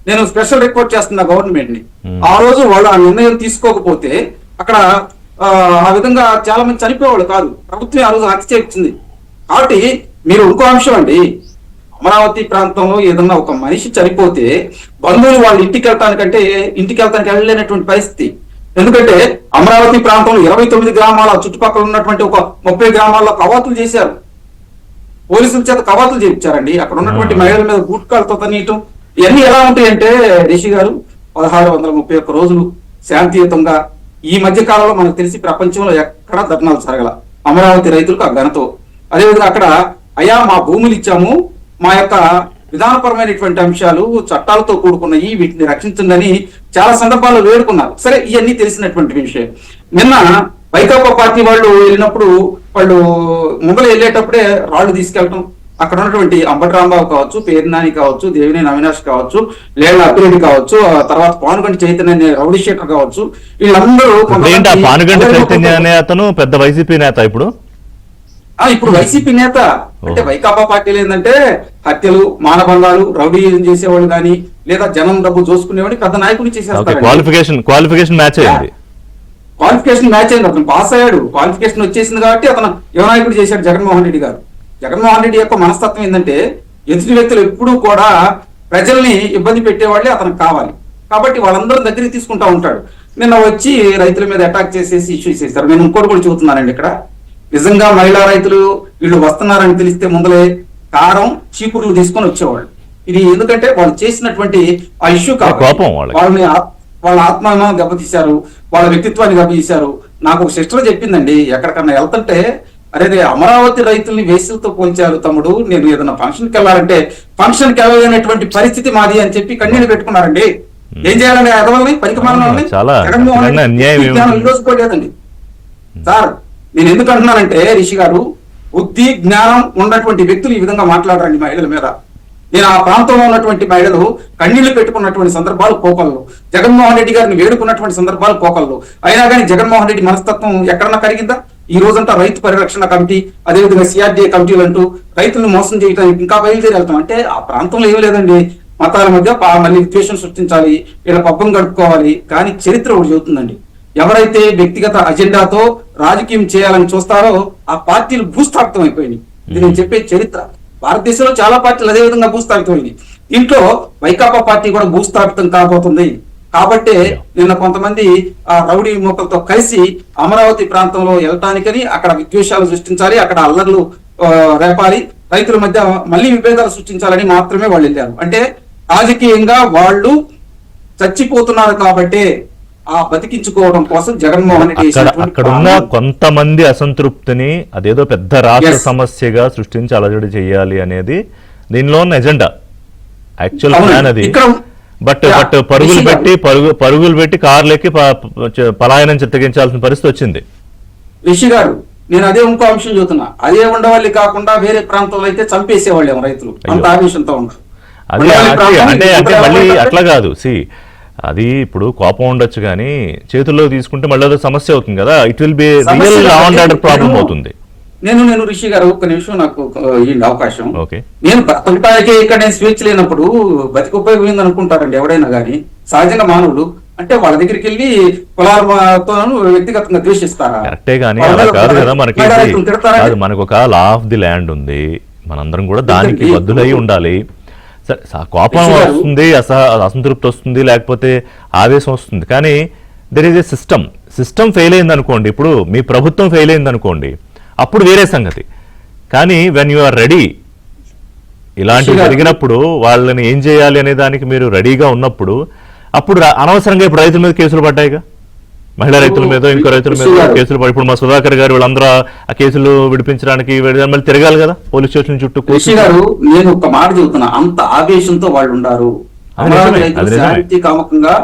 నేను స్పెషల్ రిపోర్ట్ చేస్తున్నా గవర్నమెంట్ ని. ఆ రోజు వాళ్ళు ఆ నిర్ణయం తీసుకోకపోతే అక్కడ ఆ విధంగా చాలా మంది చనిపోయేవాళ్ళు కాదు, ప్రభుత్వం ఆ రోజు హత్య చేయించింది. కాబట్టి మీరు ఇంకో అంశం అండి, అమరావతి ప్రాంతంలో ఏదన్నా ఒక మనిషి చనిపోతే బంధువులు వాళ్ళ ఇంటికి వెళ్ళటానికి వెళ్ళలేనటువంటి పరిస్థితి. ఎందుకంటే అమరావతి ప్రాంతంలో 29 గ్రామాల చుట్టుపక్కల ఉన్నటువంటి ఒక 30 గ్రామాల్లో కవాతులు చేశారు. పోలీసుల చేత కవాతులు చేయించారండి. అక్కడ ఉన్నటువంటి మహిళల మీద గుట్కాలతో తనీయటం ఇవన్నీ ఎలా ఉంటాయంటే రిషి గారు 1631 రోజులు శాంతియుతంగా ఈ మధ్య కాలంలో మనకు తెలిసి ప్రపంచంలో ఎక్కడా ధర్నాలు జరగల అమరావతి రైతులకు ఆ ఘనతో. అదేవిధంగా అక్కడ అయ్యా మా భూములు ఇచ్చాము, మా యొక్క విధానపరమైనటువంటి అంశాలు చట్టాలతో కూడుకున్నాయి, వీటిని రక్షించండి చాలా సందర్భాల్లో వేడుకున్నారు. సరే, ఇవన్నీ తెలిసినటువంటి విషయం. నిన్న వైకాపా పార్టీ వాళ్ళు వెళ్ళినప్పుడు వాళ్ళు ముంగలు వెళ్ళేటప్పుడే రాళ్లు తీసుకెళ్ళటం, అక్కడ ఉన్నటువంటి అంబటి రాంబాబు కావచ్చు, పేర్నాని కావచ్చు, దేవినేని అవినాష్ కావచ్చు, లేళ్ల అప్పిరెడ్డి కావచ్చు, తర్వాత పానుగంటి చైతన్య అనే రౌడీ షీటర్ కావచ్చు, వీళ్ళందరూ పానుగంటి చైతన్య అనే అతను పెద్ద వైసీపీ నేత ఇప్పుడు వైసీపీ నేత. అంటే వైకాపా పార్టీలు ఏంటంటే హత్యలు, మానభంగాలు, రౌడీజం చేసేవాళ్ళు కానీ లేదా జనం డబ్బు చూసుకునేవాడిని పెద్ద నాయకులు చేసేస్తారు. క్వాలిఫికేషన్ మ్యాచ్ అయింది. అతను పాస్ అయ్యాడు, క్వాలిఫికేషన్ వచ్చేసింది కాబట్టి అతను యువ నాయకుడు చేశాడు జగన్మోహన్ రెడ్డి గారు. జగన్మోహన్ రెడ్డి యొక్క మనస్తత్వం ఏంటంటే ఎదుటి వ్యక్తులు ఎప్పుడూ కూడా ప్రజల్ని ఇబ్బంది పెట్టేవాళ్ళే అతనికి కావాలి కాబట్టి వాళ్ళందరూ దగ్గరికి తీసుకుంటా ఉంటాడు. నిన్న వచ్చి రైతుల మీద అటాక్ చేసేసి ఇష్యూస్ చేశారు. నేను ఇంకోటి కూడా చూస్తున్నానండి, ఇక్కడ నిజంగా మహిళా రైతులు వీళ్ళు వస్తున్నారని తెలిస్తే ముందలే కారం చీపుర్లు తీసుకొని వచ్చేవాళ్ళు. ఇది ఎందుకంటే వాళ్ళు చేసినటువంటి ఆ ఇష్యూ కోపం, వాళ్ళ ఆత్మాభిమానం దెబ్బతీశారు, వాళ్ళ వ్యక్తిత్వాన్ని దెబ్బతీశారు. నాకు ఒక సిస్టర్ చెప్పిందండి, ఎక్కడికన్నా వెళ్తుంటే అరే అమరావతి రైతుల్ని వేసులతో పోల్చారు తమ్ముడు, నేను ఏదైనా ఫంక్షన్కి వెళ్ళాలంటే ఫంక్షన్కి వెళ్ళలేనటువంటి పరిస్థితి మాది అని చెప్పి కన్నీళ్ళు పెట్టుకున్నారండి. ఏం చేయాలండి ఎదవల్ని, పనికిమాలని? లేదండి సార్. నేను ఎందుకు అంటున్నానంటే రిషి గారు, బుద్ధి జ్ఞానం ఉన్నటువంటి వ్యక్తులు ఈ విధంగా మాట్లాడరండి మహిళల మీద. నేను ఆ ప్రాంతంలో ఉన్నటువంటి మహిళలు కన్నీళ్లు పెట్టుకున్నటువంటి సందర్భాలు కోకళ్ళు, జగన్మోహన్ రెడ్డి గారిని వేడుకున్నటువంటి సందర్భాలు కోకళ్ళు. అయినా కానీ జగన్మోహన్ రెడ్డి మనస్తత్వం ఎక్కడన్నా కరిగిందా? ఈ రోజంతా రైతు పరిరక్షణ కమిటీ, అదేవిధంగా సిఆర్డీఏ కమిటీలు అంటూ రైతులను మోసం చేయడానికి ఇంకా బయలుదేరి వెళ్తాం. అంటే ఆ ప్రాంతంలో ఏమీ లేదండి, మతాల మధ్య మళ్ళీ ద్వేషం సృష్టించాలి, వీళ్ళ పబ్బం గడుపుకోవాలి. కానీ చరిత్ర ఒకటి చెబుతుందండి, ఎవరైతే వ్యక్తిగత అజెండాతో రాజకీయం చేయాలని చూస్తారో ఆ పార్టీలు భూస్థాపితం అయిపోయినాయి. ఇది నేను చెప్పే చరిత్ర. భారతదేశంలో చాలా పార్టీలు అదే విధంగా భూస్థాపితమైంది. ఇంట్లో వైకాపా పార్టీ కూడా భూస్థాపితం కాబోతుంది. కాబట్టే నిన్న కొంతమంది ఆ రౌడీ మూకలతో కలిసి అమరావతి ప్రాంతంలో వెళ్ళటానికని అక్కడ విద్వేషాలు సృష్టించాలి, అక్కడ అల్లర్లు రేపాలి, రైతుల మధ్య మళ్ళీ విభేదాలు సృష్టించాలని మాత్రమే వాళ్ళు వెళ్ళారు. అంటే రాజకీయంగా వాళ్ళు చచ్చిపోతున్నారు కాబట్టి ఆ బతికించుకోవడం కోసం జగన్మోహన్ రెడ్డి అక్కడ ఉన్న కొంతమంది అసంతృప్తిని అదేదో పెద్ద రాష్ట్ర సమస్యగా సృష్టించి అలజడి చేయాలి అనేది దీనిలో ఉన్న ఎజెండా, యాక్చువల్ ప్లాన్ అది. బట్ పరుగులు పెట్టి కార్లెక్కి పలాయనం చిత్తగించాల్సిన పరిస్థితి వచ్చింది. రిషి గారు, నేను అదే ఇంకో అంశం చూస్తున్నా, అదే ఉండవల్లి కాకుండా వేరే ప్రాంతంలో అయితే చంపేసేవాళ్ళేమో రైతులు, అంత ఆవేశంతో ఉన్నారు. అంటే మళ్ళీ అట్లా కాదు, అది ఇప్పుడు కోపం ఉండొచ్చు కానీ చేతుల్లో తీసుకుంటే మళ్ళీ అదో సమస్య అవుతుంది కదా. It will be real law and order problem అవుతుంది. నేను రిషి గారు ఒక్క నిమిషం నాకు ఈ అవకాశం. నేను బ్రతకటానికే ఇక్కడ నేను స్వేచ్ఛ లేనప్పుడు బతికి ఉపయోగం అనుకుంటారండి ఎవడైనా కానీ. సహజంగా మానవులు అంటే వాళ్ళ దగ్గరికి వెళ్ళి కులాలతో వ్యక్తిగతంగా ద్వేషిస్తారా? కరెక్టే కానీ అలా కాదు కదా. మనకు ఒక లా ఆఫ్ ది ల్యాండ్ ఉంది, మనందరం కూడా దానికి బద్దులై ఉండాలి. సరే, కోపం వస్తుంది, అసంతృప్తి వస్తుంది, లేకపోతే ఆవేశం వస్తుంది, కానీ there is a system fail అయింది అనుకోండి, ఇప్పుడు మీ ప్రభుత్వం ఫెయిల్ అయింది అనుకోండి, అప్పుడు వేరే సంగతి. కానీ వెన్ యు ఆర్ రెడీ, ఇలాంటివి జరిగినప్పుడు వాళ్ళని ఏం చేయాలి అనే దానికి మీరు రెడీగా ఉన్నప్పుడు, అప్పుడు అనవసరంగా ఇప్పుడు రైతుల మీద కేసులు పడ్డాయిగా, మహిళా రైతుల మీద, ఇంకో రైతుల మీద కేసులు పడి, ఇప్పుడు మా సుధాకర్ గారు వీళ్ళందరూ ఆ కేసులు విడిపించడానికి మళ్ళీ తిరగాలి కదా పోలీస్ స్టేషన్ చుట్టూ. నేను ఒక మాట చెబుతున్నా, అంత ఆవేశంతో వాళ్ళు ఉన్నారు. శాంతి కామకంగా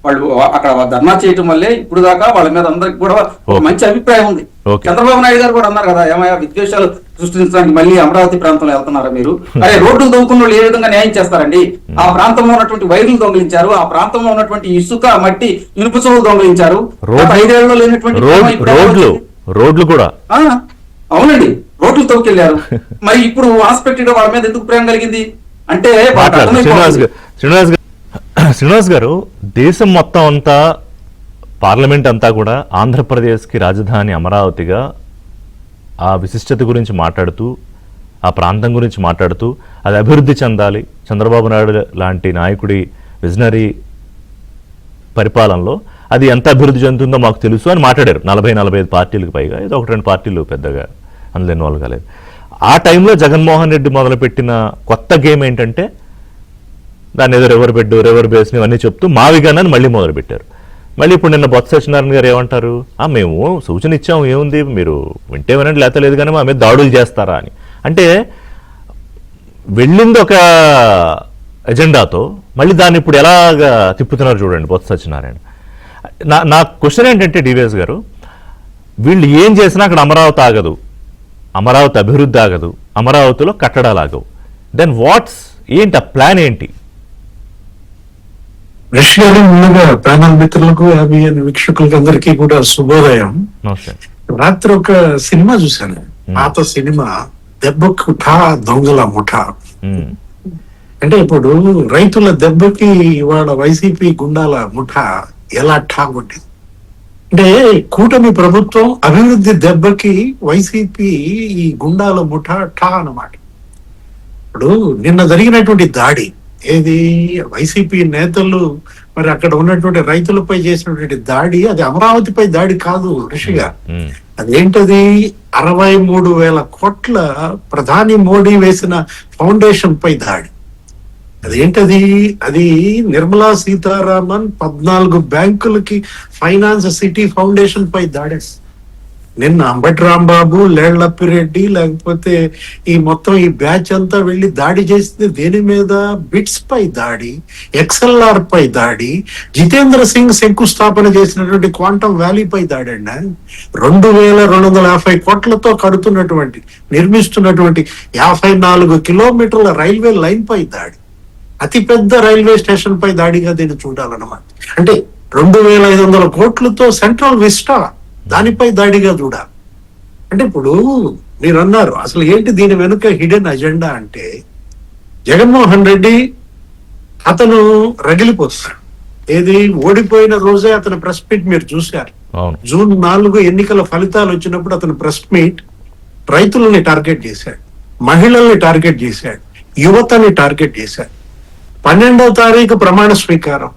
వాళ్ళు అక్కడ ధర్నా చేయటం వల్లే ఇప్పుడు దాకా వాళ్ళ మీద అందరికి కూడా మంచి అభిప్రాయం ఉంది. చంద్రబాబు నాయుడు గారు కూడా అన్నారు కదా, ఏమయ్యా విద్వేషాలు సృష్టించడానికి మళ్ళీ అమరావతి ప్రాంతంలో వెళ్తున్నారా మీరు? అరే రోడ్లు దొంగకున్న వాళ్ళు ఏ విధంగా న్యాయం చేస్తారండి? ఆ ప్రాంతంలో ఉన్నటువంటి వైర్లు దొంగిలించారు, ఆ ప్రాంతంలో ఉన్నటువంటి ఇసుక, మట్టి, ఇనుప చోలు దొంగిలించారు. 5 ఏళ్లలో లేనటువంటి రోడ్లు కూడా అవునండి, రోడ్లు తవ్వుకెళ్లారు. మరి ఇప్పుడు అన్ఎక్స్పెక్టెడ్ వాళ్ళ మీద ఎందుకు ప్రేమ కలిగింది అంటే? శ్రీనివాస్ గారు, దేశం మొత్తం అంతా, పార్లమెంట్ అంతా కూడా ఆంధ్రప్రదేశ్కి రాజధాని అమరావతిగా ఆ విశిష్టత గురించి మాట్లాడుతూ, ఆ ప్రాంతం గురించి మాట్లాడుతూ, అది అభివృద్ధి చెందాలి, చంద్రబాబు నాయుడు లాంటి నాయకుడి విజనరీ పరిపాలనలో అది ఎంత అభివృద్ధి చెందుతుందో మాకు తెలుసు అని మాట్లాడారు. 40-45 పార్టీలకు పైగా, ఏదో 1-2 పార్టీలు పెద్దగా అందులో ఇన్వాల్వ్ కాలేదు. ఆ టైంలో జగన్మోహన్ రెడ్డి మొదలుపెట్టిన కొత్త గేమ్ ఏంటంటే దాన్ని ఏదో రివర్ బెడ్, రివర్ బేస్ని ఇవన్నీ చెప్తూ మావిగానని మళ్ళీ మొదలుపెట్టారు. మళ్ళీ ఇప్పుడు నిన్న బొత్స సత్యనారాయణ గారు ఏమంటారు, మేము సూచన ఇచ్చాము, ఏముంది మీరు వింటే వినండి లేత లేదు కానీ మా మీద దాడులు చేస్తారా అని. అంటే వెళ్ళింది ఒక ఎజెండాతో మళ్ళీ దాన్ని ఇప్పుడు ఎలాగా తిప్పుతున్నారు చూడండి బొత్స సత్యనారాయణ. నా క్వశ్చన్ ఏంటంటే డివిఎస్ గారు, వీళ్ళు ఏం చేసినా అక్కడ అమరావతి ఆగదు, అమరావతి అభివృద్ధి ఆగదు, అమరావతిలో కట్టడాలు ఆగవు. దెన్ వాట్స్ ఏంటి ఆ ప్లాన్ ఏంటి? రష్యాలో ముందుగా ప్యానల్ మిత్రులకు, ABN వీక్షకులకు అందరికీ కూడా శుభోదయం. నమస్తే. రాత్రి ఒక సినిమా చూశాను, పాత సినిమా, దెబ్బకు ఠా దొంగల ముఠా. అంటే ఇప్పుడు రైతుల దెబ్బకి ఇవాళ వైసీపీ గుండాల ముఠా ఎలా ఠా కొట్టింది అంటే, కూటమి ప్రభుత్వం అభివృద్ధి దెబ్బకి వైసీపీ ఈ గుండాల ముఠా ఠా అన్నమాట. ఇప్పుడు నిన్న జరిగినటువంటి దాడి ఏది, వైసీపీ నేతలు మరి అక్కడ ఉన్నటువంటి రైతులపై చేసినటువంటి దాడి, అది అమరావతిపై దాడి కాదు ఋషిగా. అదేంటది, 63,000 కోట్ల ప్రధాని మోడీ వేసిన ఫౌండేషన్ పై దాడి. అదేంటది, అది నిర్మలా సీతారామన్ 14 బ్యాంకులకి ఫైనాన్స్ సిటీ ఫౌండేషన్ పై దాడి. నిన్న అంబటి రాంబాబు, లేళ్లప్పిరెడ్డి, లేకపోతే ఈ మొత్తం ఈ బ్యాచ్ అంతా వెళ్ళి దాడి చేసింది దేని మీద, బిట్స్ పై దాడి, XLR పై దాడి, జితేంద్ర సింగ్ శంకుస్థాపన చేసినటువంటి క్వాంటమ్ వ్యాలీ పై దాడి అండి. 2,250 కోట్లతో కడుతున్నటువంటి, నిర్మిస్తున్నటువంటి 54 కిలోమీటర్ల రైల్వే లైన్ పై దాడి, అతిపెద్ద రైల్వే స్టేషన్ పై దాడిగా దీన్ని చూడాలన్నమాట. అంటే 2,500 కోట్లతో సెంట్రల్ విస్టా, దానిపై దాడిగా చూడాలి. అంటే ఇప్పుడు మీరు అన్నారు అసలు ఏంటి దీని వెనుక హిడెన్ అజెండా అంటే, జగన్మోహన్ రెడ్డి అతను రగిలిపోతాడు. ఏది, ఓడిపోయిన రోజే అతని ప్రెస్ మీట్ మీరు చూశారు. జూన్ 4 ఎన్నికల ఫలితాలు వచ్చినప్పుడు అతను ప్రెస్ మీట్ రైతులని టార్గెట్ చేశాడు, మహిళల్ని టార్గెట్ చేశాడు, యువతని టార్గెట్ చేశాడు. 12వ తారీఖు ప్రమాణ స్వీకారం,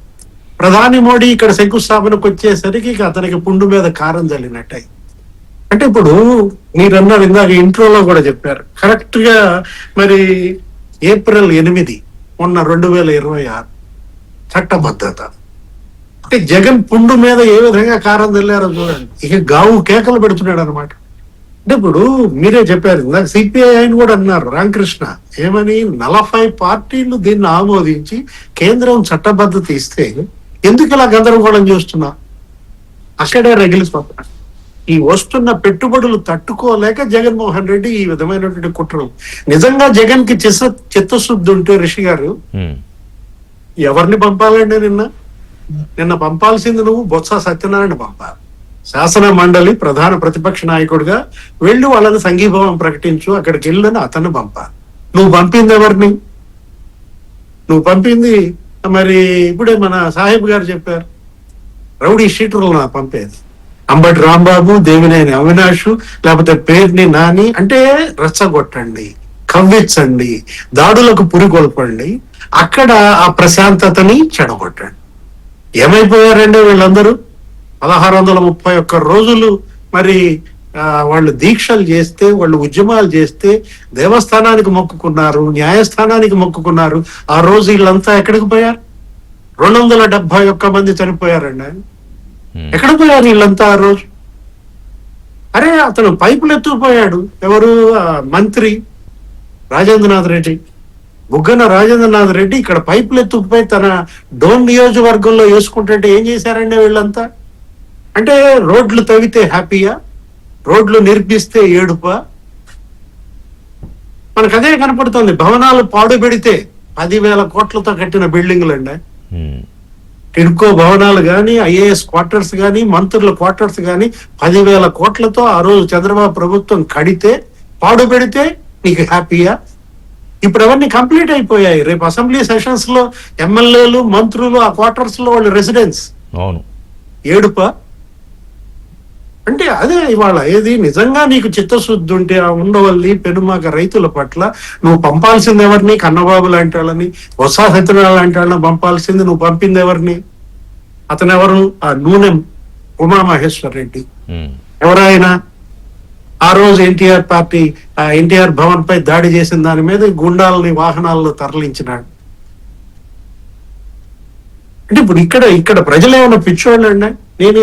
ప్రధాని మోడీ ఇక్కడ శంకుస్థాపనకు వచ్చేసరికి అతనికి పుండు మీద కారం చల్లినట్టాయి. అంటే ఇప్పుడు మీరన్నారు ఇందాక ఇంట్రోలో కూడా చెప్పారు కరెక్ట్ గా, మరి ఏప్రిల్ 8 మొన్న 2026 చట్టబద్ధత. అంటే జగన్ పుండు మీద ఏ విధంగా కారం చల్లారో చూడండి, ఇక గావు కేకలు పెడుతున్నాడు అనమాట. అంటే ఇప్పుడు మీరే చెప్పారు ఇందాక, సిపిఐ అని కూడా అన్నారు రామకృష్ణ, ఏమని 40 పార్టీలు దీన్ని ఆమోదించి కేంద్రం చట్టబద్ధత ఇస్తే ఎందుకు ఇలా గందరగోళం చేస్తున్నా, అక్కడే రగిలిపోతున్నా. ఈ వస్తున్న పెట్టుబడులు తట్టుకోలేక జగన్మోహన్ రెడ్డి ఈ విధమైనటువంటి కుట్రలు. నిజంగా జగన్ కి చిత్తశుద్ధి ఉంటే ఋషి గారు ఎవరిని పంపాలండి? నిన్న పంపాల్సింది నువ్వు బొత్స సత్యనారాయణ పంపాలి, శాసన మండలి ప్రధాన ప్రతిపక్ష నాయకుడిగా వెళ్ళి వాళ్ళని సంఘీభావం ప్రకటించు, అక్కడికి వెళ్ళని అతన్ని పంపాలి. నువ్వు పంపింది ఎవరిని? నువ్వు పంపింది మరి ఇప్పుడే మన సాహెబ్ గారు చెప్పారు, రౌడీ షీటర్లు నా పంపేది, అంబటి రాంబాబు, దేవినేని అవినాష్, లేకపోతే పేర్ని నాని. అంటే రెచ్చగొట్టండి, కవ్వించండి, దాడులకు పురికొల్పండి, అక్కడ ఆ ప్రశాంతతని చెడగొట్టండి. ఏమైపోయారండి వీళ్ళందరూ? 1631 రోజులు మరి వాళ్ళు దీక్షలు చేస్తే, వాళ్ళు ఉద్యమాలు చేస్తే, దేవస్థానానికి మొక్కుకున్నారు, న్యాయస్థానానికి మొక్కుకున్నారు. ఆ రోజు వీళ్ళంతా ఎక్కడికి పోయారు? 271 మంది చనిపోయారండి. ఎక్కడ పోయారు వీళ్ళంతా ఆ రోజు? అరే అతను పైపులు ఎత్తుకుపోయాడు. ఎవరు? మంత్రి రాజేంద్రనాథ్ రెడ్డి, బుగ్గన రాజేంద్రనాథ్ రెడ్డి ఇక్కడ పైపులు ఎత్తుకుపోయి తన డోన్ నియోజకవర్గంలో వేసుకుంటుంటే ఏం చేశారండి వీళ్ళంతా? అంటే రోడ్లు తవ్వితే హ్యాపీయా, రోడ్లు నిర్మిస్తే ఏడుపా? మనకు అదే కనపడుతుంది. భవనాలు పాడు పెడితే 10,000 కోట్లతో కట్టిన బిల్డింగ్లు అండి, టిడ్కో భవనాలు కానీ, IAS క్వార్టర్స్ కానీ, మంత్రుల క్వార్టర్స్ కానీ 10,000 కోట్లతో ఆ రోజు చంద్రబాబు ప్రభుత్వం కడితే, పాడు పెడితే నీకు హ్యాపీయా? ఇప్పుడు అవన్నీ కంప్లీట్ అయిపోయాయి. రేపు అసెంబ్లీ సెషన్స్ లో ఎమ్మెల్యేలు, మంత్రులు ఆ క్వార్టర్స్ లో వాళ్ళ రెసిడెన్స్. ఏడుపా? అంటే అదే ఇవాళ ఏది, నిజంగా నీకు చిత్తశుద్ధి ఉంటే ఆ ఉండవల్లి పెనుమాక రైతుల పట్ల నువ్వు పంపాల్సింది ఎవరిని? కన్నబాబు లాంటి వాళ్ళని, బొత్స సత్యనారాయణ లాంటి వాళ్ళని పంపాల్సింది. నువ్వు పంపింది ఎవరిని? అతను ఎవరు? ఆ నూనె ఉమామహేశ్వర్ రెడ్డి. ఉమ్, ఎవరైనా ఆ రోజు ఎన్టీఆర్ పార్టీ ఎన్టీఆర్ భవన్ పై దాడి చేసిన దాని మీద గుండాలని వాహనాల్లో తరలించినాడు. అంటే ఇప్పుడు ఇక్కడ ప్రజలు ఏమైనా పిచ్చోళ్ళు అండి? నేను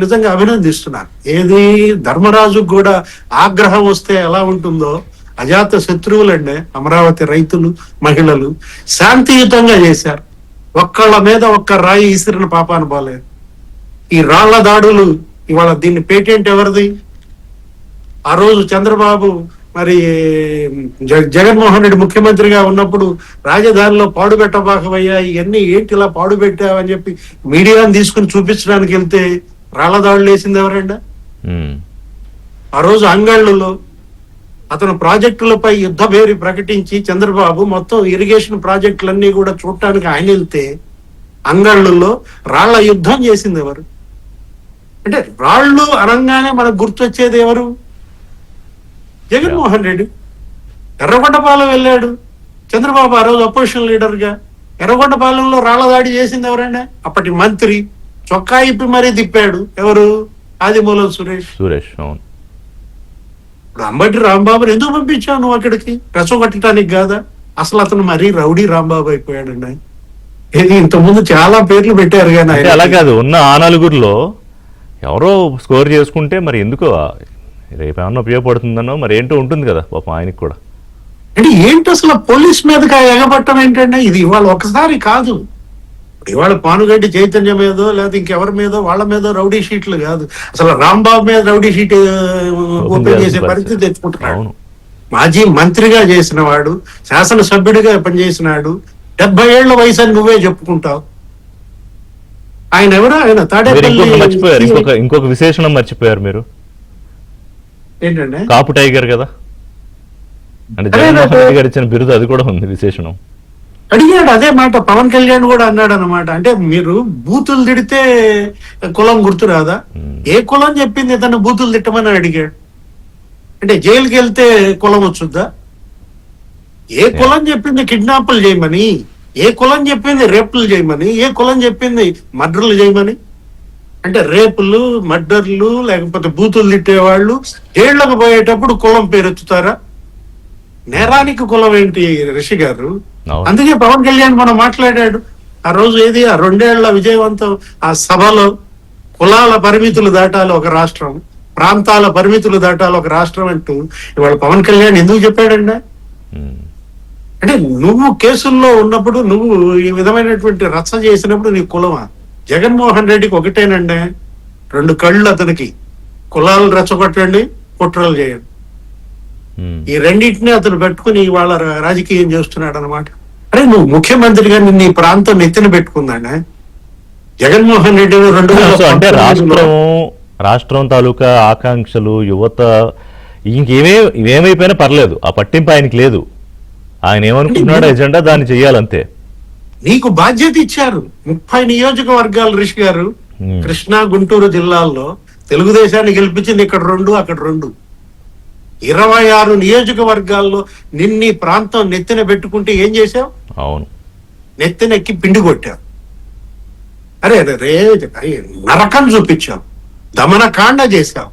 నిజంగా అభినందిస్తున్నాను. ఏది ధర్మరాజుకు కూడా ఆగ్రహం వస్తే ఎలా ఉంటుందో, అజాత శత్రువులండి అమరావతి రైతులు, మహిళలు శాంతియుతంగా చేశారు. ఒక్కళ్ళ మీద ఒక్క రాయి ఇసిరిన పాపాను పోలేదు. ఈ రాళ్ల దాడులు ఇవాళ దీన్ని పేటెంట్ ఎవరిది? ఆ రోజు చంద్రబాబు మరి జగన్మోహన్ రెడ్డి ముఖ్యమంత్రిగా ఉన్నప్పుడు రాజధానిలో పాడు పెట్టబాకవయ్యా, ఇవన్నీ ఏంటి ఇలా పాడు పెట్టావని చెప్పి మీడియాని తీసుకుని చూపించడానికి వెళ్తే రాళ్ల దాడులు వేసింది ఎవరండి? ఉమ్, ఆ రోజు అంగళ్ళులో అతను ప్రాజెక్టులపై యుద్ధ భేరి ప్రకటించి చంద్రబాబు మొత్తం ఇరిగేషన్ ప్రాజెక్టులన్నీ కూడా చూడటానికి ఆయన వెళ్తే అంగళ్ళులో రాళ్ల యుద్ధం చేసింది ఎవరు? అంటే రాళ్ళు అనగానే మనకు గుర్తొచ్చేది ఎవరు? జగన్మోహన్ రెడ్డి. ఎర్రగొండపాలెం వెళ్ళాడు చంద్రబాబు ఆ రోజు అపోజిషన్ లీడర్ గా. ఎర్రగొండపాలెంలో రాళ్ల దాడి చేసింది ఎవరండి? అప్పటి మంత్రి. చొక్కా ఇప్పి మరీ తిప్పాడు ఎవరు? ఆదిమూలం సురేష్. అవును. ఇప్పుడు అంబటి రాంబాబుని ఎందుకు పంపించావు నువ్వు అక్కడికి? రెచ్చగొట్టడానికి కాదా? అసలు అతను మరీ రౌడీ రాంబాబు అయిపోయాడు. ఇది ఇంతకుముందు చాలా పేర్లు పెట్టారు కానీ అంటే అలా కాదు, ఉన్న ఆ నలుగురిలో ఎవరో స్కోర్ చేసుకుంటే మరి ఎందుకో రేపు ఏమన్నా ఉపయోగపడుతుందనో మరి ఏంటో ఉంటుంది కదా పాపం ఆయనకి కూడా. అంటే ఏంటి అసలు పోలీస్ మీదకి ఎగబట్టం ఏంటంటే? ఇది ఇవాళ ఒకసారి కాదు. ఇవాళ పానుగడ్డి చైతన్యం మీదో లేదా ఇంకెవరి మీదో వాళ్ళ మీద రౌడీ షీట్లు కాదు, అసలు రాంబాబు మీద రౌడీ షీట్ ఓపెన్ చేసే పరిస్థితి తెచ్చుకుంటున్నాడు. మాజీ మంత్రిగా చేసిన వాడు, శాసనసభ్యుడిగా పనిచేసినాడు, 70 ఏళ్ల వయసు అని నువ్వే చెప్పుకుంటావు. ఆయన ఎవరు? ఆయన మర్చిపోయారు, ఇంకొక విశేషణం మర్చిపోయారు మీరు. ఏంటంటే కాపు టైగర్ కదా, అంటే జగన్మోహన్ రెడ్డి గారు ఇచ్చిన బిరుదు అది కూడా ఉంది విశేషణం. అడిగాడు అదే మాట పవన్ కళ్యాణ్ కూడా అన్నాడు అన్నమాట. అంటే మీరు బూతులు తిడితే కులం గుర్తు రాదా? ఏ కులం చెప్పింది తను బూతులు తిట్టమని అడిగాడు. అంటే జైలుకి వెళ్తే కులం వచ్చుద్దా? ఏ కులం చెప్పింది కిడ్నాపులు చేయమని? ఏ కులం చెప్పింది రేపులు చేయమని? ఏ కులం చెప్పింది మర్డర్లు చేయమని? అంటే రేపులు, మర్డర్లు లేకపోతే బూతులు తిట్టేవాళ్ళు జైళ్లకు పోయేటప్పుడు కులం పేరెత్తుతారా? నేరానికి కులం ఏంటి రిషి గారు? అందుకే పవన్ కళ్యాణ్ మనం మాట్లాడాడు ఆ రోజు. ఏది ఆ 2 ఏళ్ల విజయవంతం ఆ సభలో కులాల పరిమితులు దాటాలి ఒక రాష్ట్రం, ప్రాంతాల పరిమితులు దాటాలి ఒక రాష్ట్రం అంటూ ఇవాళ పవన్ కళ్యాణ్ ఎందుకు చెప్పాడండి? అంటే నువ్వు కేసుల్లో ఉన్నప్పుడు నువ్వు ఈ విధమైనటువంటి రచ్చ చేసినప్పుడు నీ కులమా? జగన్మోహన్ రెడ్డికి ఒకటేనండి, 2 కళ్ళు అతనికి. కులాలు రెచ్చగొట్టండి, కుట్రలు చేయండి. ఈ రెండింటినీ అతను పెట్టుకుని ఇవాళ రాజకీయం చేస్తున్నాడు అనమాట. అరే నువ్వు ముఖ్యమంత్రిగా నిన్ను ఈ ప్రాంతం నెత్తిన పెట్టుకుందానే జగన్మోహన్ రెడ్డి. అంటే రాష్ట్రం తాలూకా ఆకాంక్షలు, యువత ఇవేమైపోయినా పర్లేదు, ఆ పట్టింపు ఆయనకి లేదు. ఆయన ఏమనుకుంటున్నాడు ఎజెండా దాన్ని చెయ్యాలంతే. నీకు బాధ్యత ఇచ్చారు 30 నియోజకవర్గాలు రిషి గారు. కృష్ణా, గుంటూరు జిల్లాల్లో తెలుగుదేశాన్ని గెలిపించింది ఇక్కడ 2, అక్కడ 2. 26 నియోజకవర్గాల్లో నిన్ని ప్రాంతం నెత్తిన పెట్టుకుంటే ఏం చేశావు? అవును, నెత్తినెక్కి పిండి కొట్టావు. అరే రే నరకం చూపించావు, దమనకాండ చేశావు.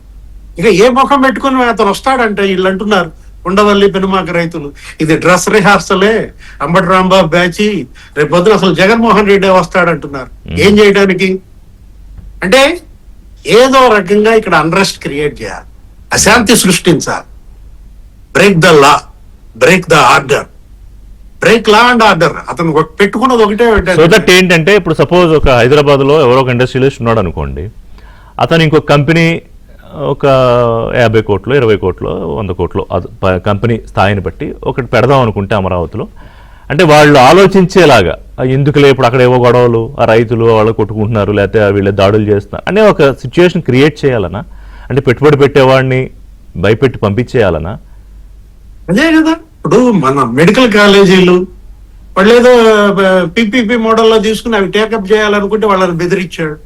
ఇక ఏ ముఖం పెట్టుకుని అతను వస్తాడంటే వీళ్ళు అంటున్నారు ఉండవల్లి పెనుమాక రైతులు, ఇది డ్రెస్ రిహార్సలే, అంబటి రాంబాబు బ్యాచి, రేపు పొద్దున అసలు జగన్మోహన్ రెడ్డి వస్తాడంటున్నారు. ఏం చేయడానికి? అంటే ఏదో రకంగా ఇక్కడ అన్రెస్ట్ క్రియేట్ చేయాలి, అశాంతి సృష్టించాలి. Break the law, break the order, break law and order. అతను పెట్టుకున్నది ఒకటే. సో దట్ ఏంటంటే ఇప్పుడు సపోజ్ ఒక హైదరాబాద్ లో ఎవరో ఒక ఇండస్ట్రియలిస్ట్ ఉన్నాడు అనుకోండి, అతను ఇంకొక కంపెనీ ఒక 50 కోట్లు, 20 కోట్లు, 100 కోట్లు కంపెనీ స్థాయిని బట్టి ఒకటి పెడదాం అనుకుంటే అమరావతిలో, అంటే వాళ్ళు ఆలోచించేలాగా ఎందుకులే ఇప్పుడు అక్కడ ఏవో గొడవలు, ఆ రైతులు వాళ్ళు కొట్టుకుంటున్నారు లేకపోతే వీళ్ళ దాడులు చేస్తున్నారు అనే ఒక సిచ్యువేషన్ క్రియేట్ చేయాలనా? అంటే పెట్టుబడి పెట్టేవాడిని భయపెట్టి పంపించేయాలనా? అదే కదా ఇప్పుడు మన మెడికల్ కాలేజీలు వాళ్ళు ఏదో పిపిపి మోడల్లో తీసుకుని అవి టేకప్ చేయాలనుకుంటే వాళ్ళని బెదిరించాడు.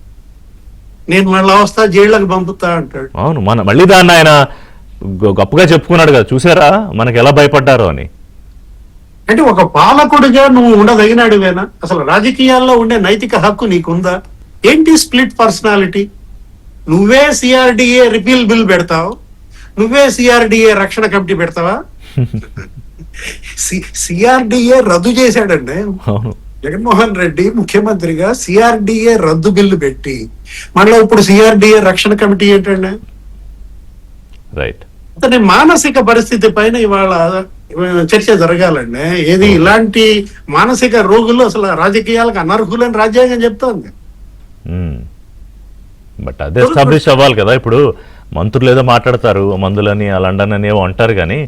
నేను మళ్ళీ వస్తా జైళ్ళకి పంపుతా అంటాడు. అవును, మళ్ళీ దాన్ని ఆయన గొప్పగా చెప్పుకున్నాడు కదా, చూసారా మనకి ఎలా భయపడ్డారో అని. అంటే ఒక పాలకుడిగా నువ్వు ఉండదగినాడువేనా? అసలు రాజకీయాల్లో ఉండే నైతిక హక్కు నీకుందా? ఏంటి స్ప్లిట్ పర్సనాలిటీ? నువ్వే సిఆర్డిఏ రిపీల్ బిల్ పెడతావు, నువ్వే సిఆర్డిఏ రక్షణ కమిటీ పెడతావా? సిఆర్డిఏ రద్దు చేశాడండి అవును. జగన్మోహన్ రెడ్డి ముఖ్యమంత్రిగా. సిఆర్డిఏ రద్దు బిల్లు పెట్టి మళ్ళీ ఇప్పుడు సిఆర్డిఏ రక్షణ కమిటీ ఏంటండి? రైట్. అతని మానసిక పరిస్థితి పైన ఇవాళ చర్చ జరగాలండి. ఏది ఇలాంటి మానసిక రోగులు అసలు రాజకీయాలకు అనర్హులని రాజ్యాంగం చెప్తోంది. బట్ అదే ఎస్టాబ్లిష్ అవ్వాలి కదా. ఇప్పుడు మంత్రులు ఏదో మాట్లాడతారు, మందులని లండన్ అని ఏవో అంటారు, కానీ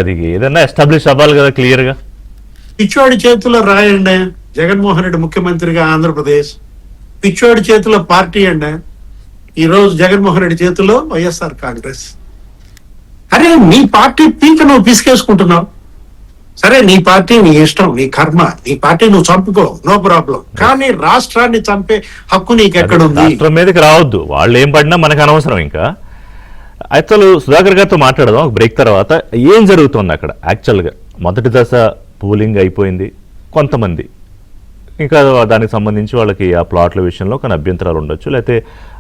అది ఏదైనా ఎస్టాబ్లిష్ అవ్వాలి కదా క్లియర్గా. పిచ్చోడి చేతిలో రాయండి జగన్మోహన్ రెడ్డి ముఖ్యమంత్రిగా ఆంధ్రప్రదేశ్. పిచ్చోడి చేతిలో పార్టీ అండి. ఈ రోజు జగన్మోహన్ రెడ్డి చేతిలో వైఎస్ఆర్ కాంగ్రెస్. అరే నీ పార్టీ పీక నువ్వు పిసికేసుకుంటున్నావు, సరే నీ పార్టీ నీ ఇష్టం, నీ కర్మ, నీ పార్టీ నువ్వు చంపుకో, నో ప్రాబ్లం. కానీ రాష్ట్రాన్ని చంపే హక్కు నీకు ఎక్కడుంది? రాష్ట్రం మీదకి రావద్దు, వాళ్ళు ఏం పడినా మనకు అనవసరం. ఇంకా అసలు సుధాకర్ గారితో మాట్లాడదాం ఒక బ్రేక్ తర్వాత. ఏం జరుగుతుంది అక్కడ యాక్చువల్గా? మొదటి దశ పూలింగ్ అయిపోయింది, కొంతమంది ఇంకా దానికి సంబంధించి వాళ్ళకి ఆ ప్లాట్ల విషయంలో కొన్ని అభ్యంతరాలు ఉండొచ్చు, లేకపోతే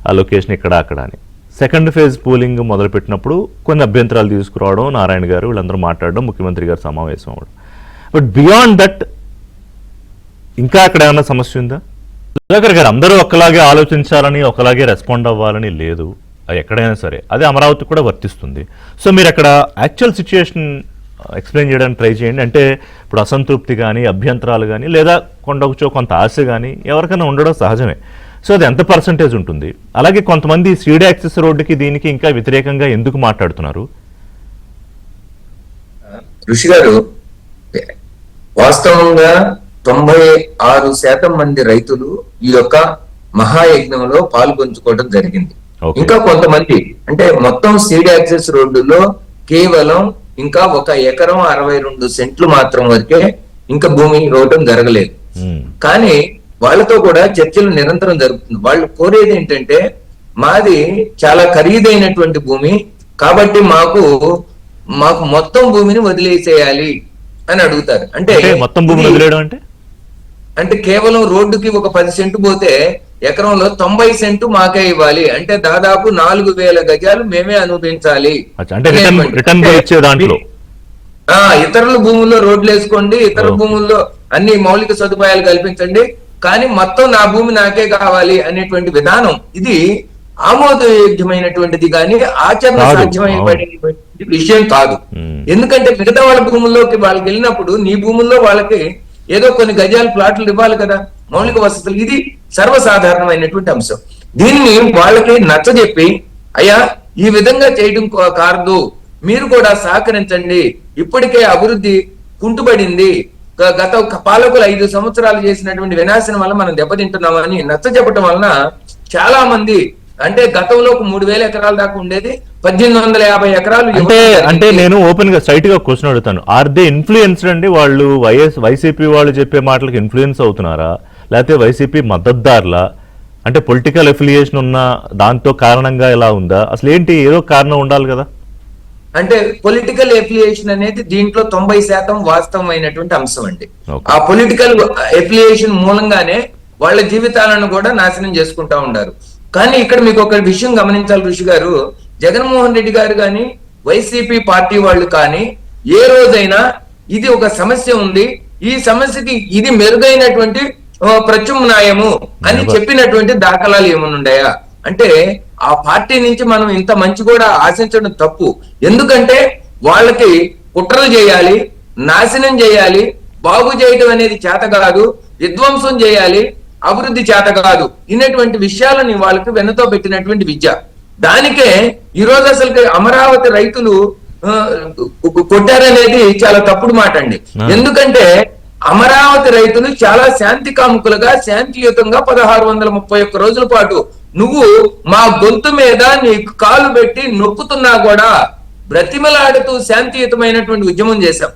ఆ లొకేషన్ ఇక్కడ అక్కడ అని. సెకండ్ ఫేజ్ పూలింగ్ మొదలుపెట్టినప్పుడు కొన్ని అభ్యంతరాలు తీసుకురావడం, నారాయణ గారు వీళ్ళందరూ మాట్లాడడం, ముఖ్యమంత్రి గారు సమావేశం అవ్వడం. బట్ బియాండ్ దట్ ఇంకా అక్కడ ఏమైనా సమస్య ఉందా? సుధాకర్ గారు, అందరూ ఒకలాగే ఆలోచించాలని, ఒకలాగే రెస్పాండ్ అవ్వాలని లేదు, అది ఎక్కడైనా సరే. అదే అమరావతి కూడా వర్తిస్తుంది. సో మీరు అక్కడ యాక్చువల్ సిచ్యుయేషన్ ఎక్స్ప్లెయిన్ చేయడానికి ట్రై చేయండి. అంటే ఇప్పుడు అసంతృప్తి కానీ, అభ్యంతరాలు కానీ, లేదా కొండొకచో కొంత ఆశ కానీ ఎవరికైనా ఉండడం సహజమే. సో అది ఎంత పర్సంటేజ్ ఉంటుంది? అలాగే కొంతమంది సీడీ యాక్సెస్ రోడ్డుకి దీనికి ఇంకా వ్యతిరేకంగా ఎందుకు మాట్లాడుతున్నారు? ఋషి గారు, వాస్తవంగా 96% మంది రైతులు ఈ యొక్క మహాయజ్ఞంలో పాల్గొంచుకోవడం జరిగింది. ఇంకా కొంతమంది అంటే మొత్తం సీడీ యాక్సెస్ రోడ్డులో కేవలం ఇంకా 1 ఎకరం 62 సెంట్లు మాత్రం వరకే ఇంకా భూమి ఇవ్వడం జరగలేదు. కానీ వాళ్ళతో కూడా చర్చలు నిరంతరం జరుగుతుంది. వాళ్ళు కోరేది ఏంటంటే, మాది చాలా ఖరీదైనటువంటి భూమి కాబట్టి మాకు మొత్తం భూమిని వదిలేసేయాలి అని అడుగుతారు. అంటే మొత్తం భూమిని వదిలేయడం అంటే కేవలం రోడ్డుకి ఒక 10 సెంటు పోతే ఎకరంలో 90 సెంటు మాకే ఇవ్వాలి, అంటే దాదాపు 4000 గజాలు మేమే అనుభవించాలి. ఇతరుల భూముల్లో రోడ్లు వేసుకోండి, ఇతర భూముల్లో అన్ని మౌలిక సదుపాయాలు కల్పించండి, కానీ మొత్తం నా భూమి నాకే కావాలి అనేటువంటి విధానం ఇది ఆమోదయోగ్యమైనటువంటిది కానీ ఆచరణ సాధ్యమైనటువంటి విషయం కాదు. ఎందుకంటే మిగతా వాళ్ళ భూముల్లోకి వాళ్ళకి వెళ్ళినప్పుడు నీ భూముల్లో వాళ్ళకి ఏదో కొన్ని గజాలు ప్లాట్లు ఇవ్వాలి కదా, మౌలిక వసతులు. ఇది సర్వసాధారణమైనటువంటి అంశం. దీన్ని వాళ్ళకి నచ్చజెప్పి, అయ్యా ఈ విధంగా చేయడం కాదు, మీరు కూడా సహకరించండి, ఇప్పటికే అభివృద్ధి కుంటుబడింది, గత పాలకులు 5 సంవత్సరాలు చేసినటువంటి వినాశనం వల్ల మనం దెబ్బతింటున్నామని నచ్చజెప్పటం వలన చాలా మంది, అంటే గతంలో 3000 ఎకరాల దాకా ఉండేది 1850 ఎకరాలు. అంటే నేను ఓపెన్ గా స్ట్రైట్ గా క్వశ్చన్ అడుగుతాను, ఆర్ దే ఇన్ఫ్లుయెన్స్డ్ అండి? వాళ్ళు వైసీపీ వాళ్ళు చెప్పే మాటలకు ఇన్ఫ్లుయెన్స్ అవుతున్నారా, లేకపోతే వైసీపీ మద్దతుదారులా? అంటే పొలిటికల్ అఫిలియేషన్ ఉన్న దాంతో కారణంగా ఇలా ఉందా? అసలు ఏంటి, ఏదో కారణం ఉండాలి కదా. అంటే పొలిటికల్ ఎఫిలియేషన్ అనేది దీంట్లో 90% వాస్తవమైనటువంటి అంశం అండి. ఆ పొలిటికల్ ఎఫిలియేషన్ మూలంగానే వాళ్ళ జీవితాలను కూడా నాశనం చేసుకుంటా ఉన్నారు. కానీ ఇక్కడ మీకు ఒక విషయం గమనించాలి ఋషి గారు, జగన్మోహన్ రెడ్డి గారు కానీ వైసీపీ పార్టీ వాళ్ళు కానీ ఏ రోజైనా ఇది ఒక సమస్య ఉంది, ఈ సమస్యకి ఇది మెరుగైనటువంటి ప్రత్యామ్నాయము అని చెప్పినటువంటి దాఖలాలు ఏమనున్నాయా? అంటే ఆ పార్టీ నుంచి మనం ఇంత మంచి కూడా ఆశించడం తప్పు. ఎందుకంటే వాళ్ళకి కుట్రలు చేయాలి, నాశనం చేయాలి, బాగు చేయడం అనేది చేత కాదు, విధ్వంసం చేయాలి, అభివృద్ధి చేత కాదు, ఇన్నటువంటి విషయాలని వాళ్ళకి వెన్నతో పెట్టినటువంటి విద్య. దానికే ఈరోజు అసలు అమరావతి రైతులు కొట్టారనేది చాలా తప్పుడు మాట అండి. ఎందుకంటే అమరావతి రైతులు చాలా శాంతి కాముకులుగా, శాంతియుతంగా 1631 రోజుల పాటు నువ్వు మా గొంతు మీద నీ కాలు పెట్టి నొక్కుతున్నా కూడా బ్రతిమలాడుతూ శాంతియుతమైనటువంటి ఉద్యమం చేశాం.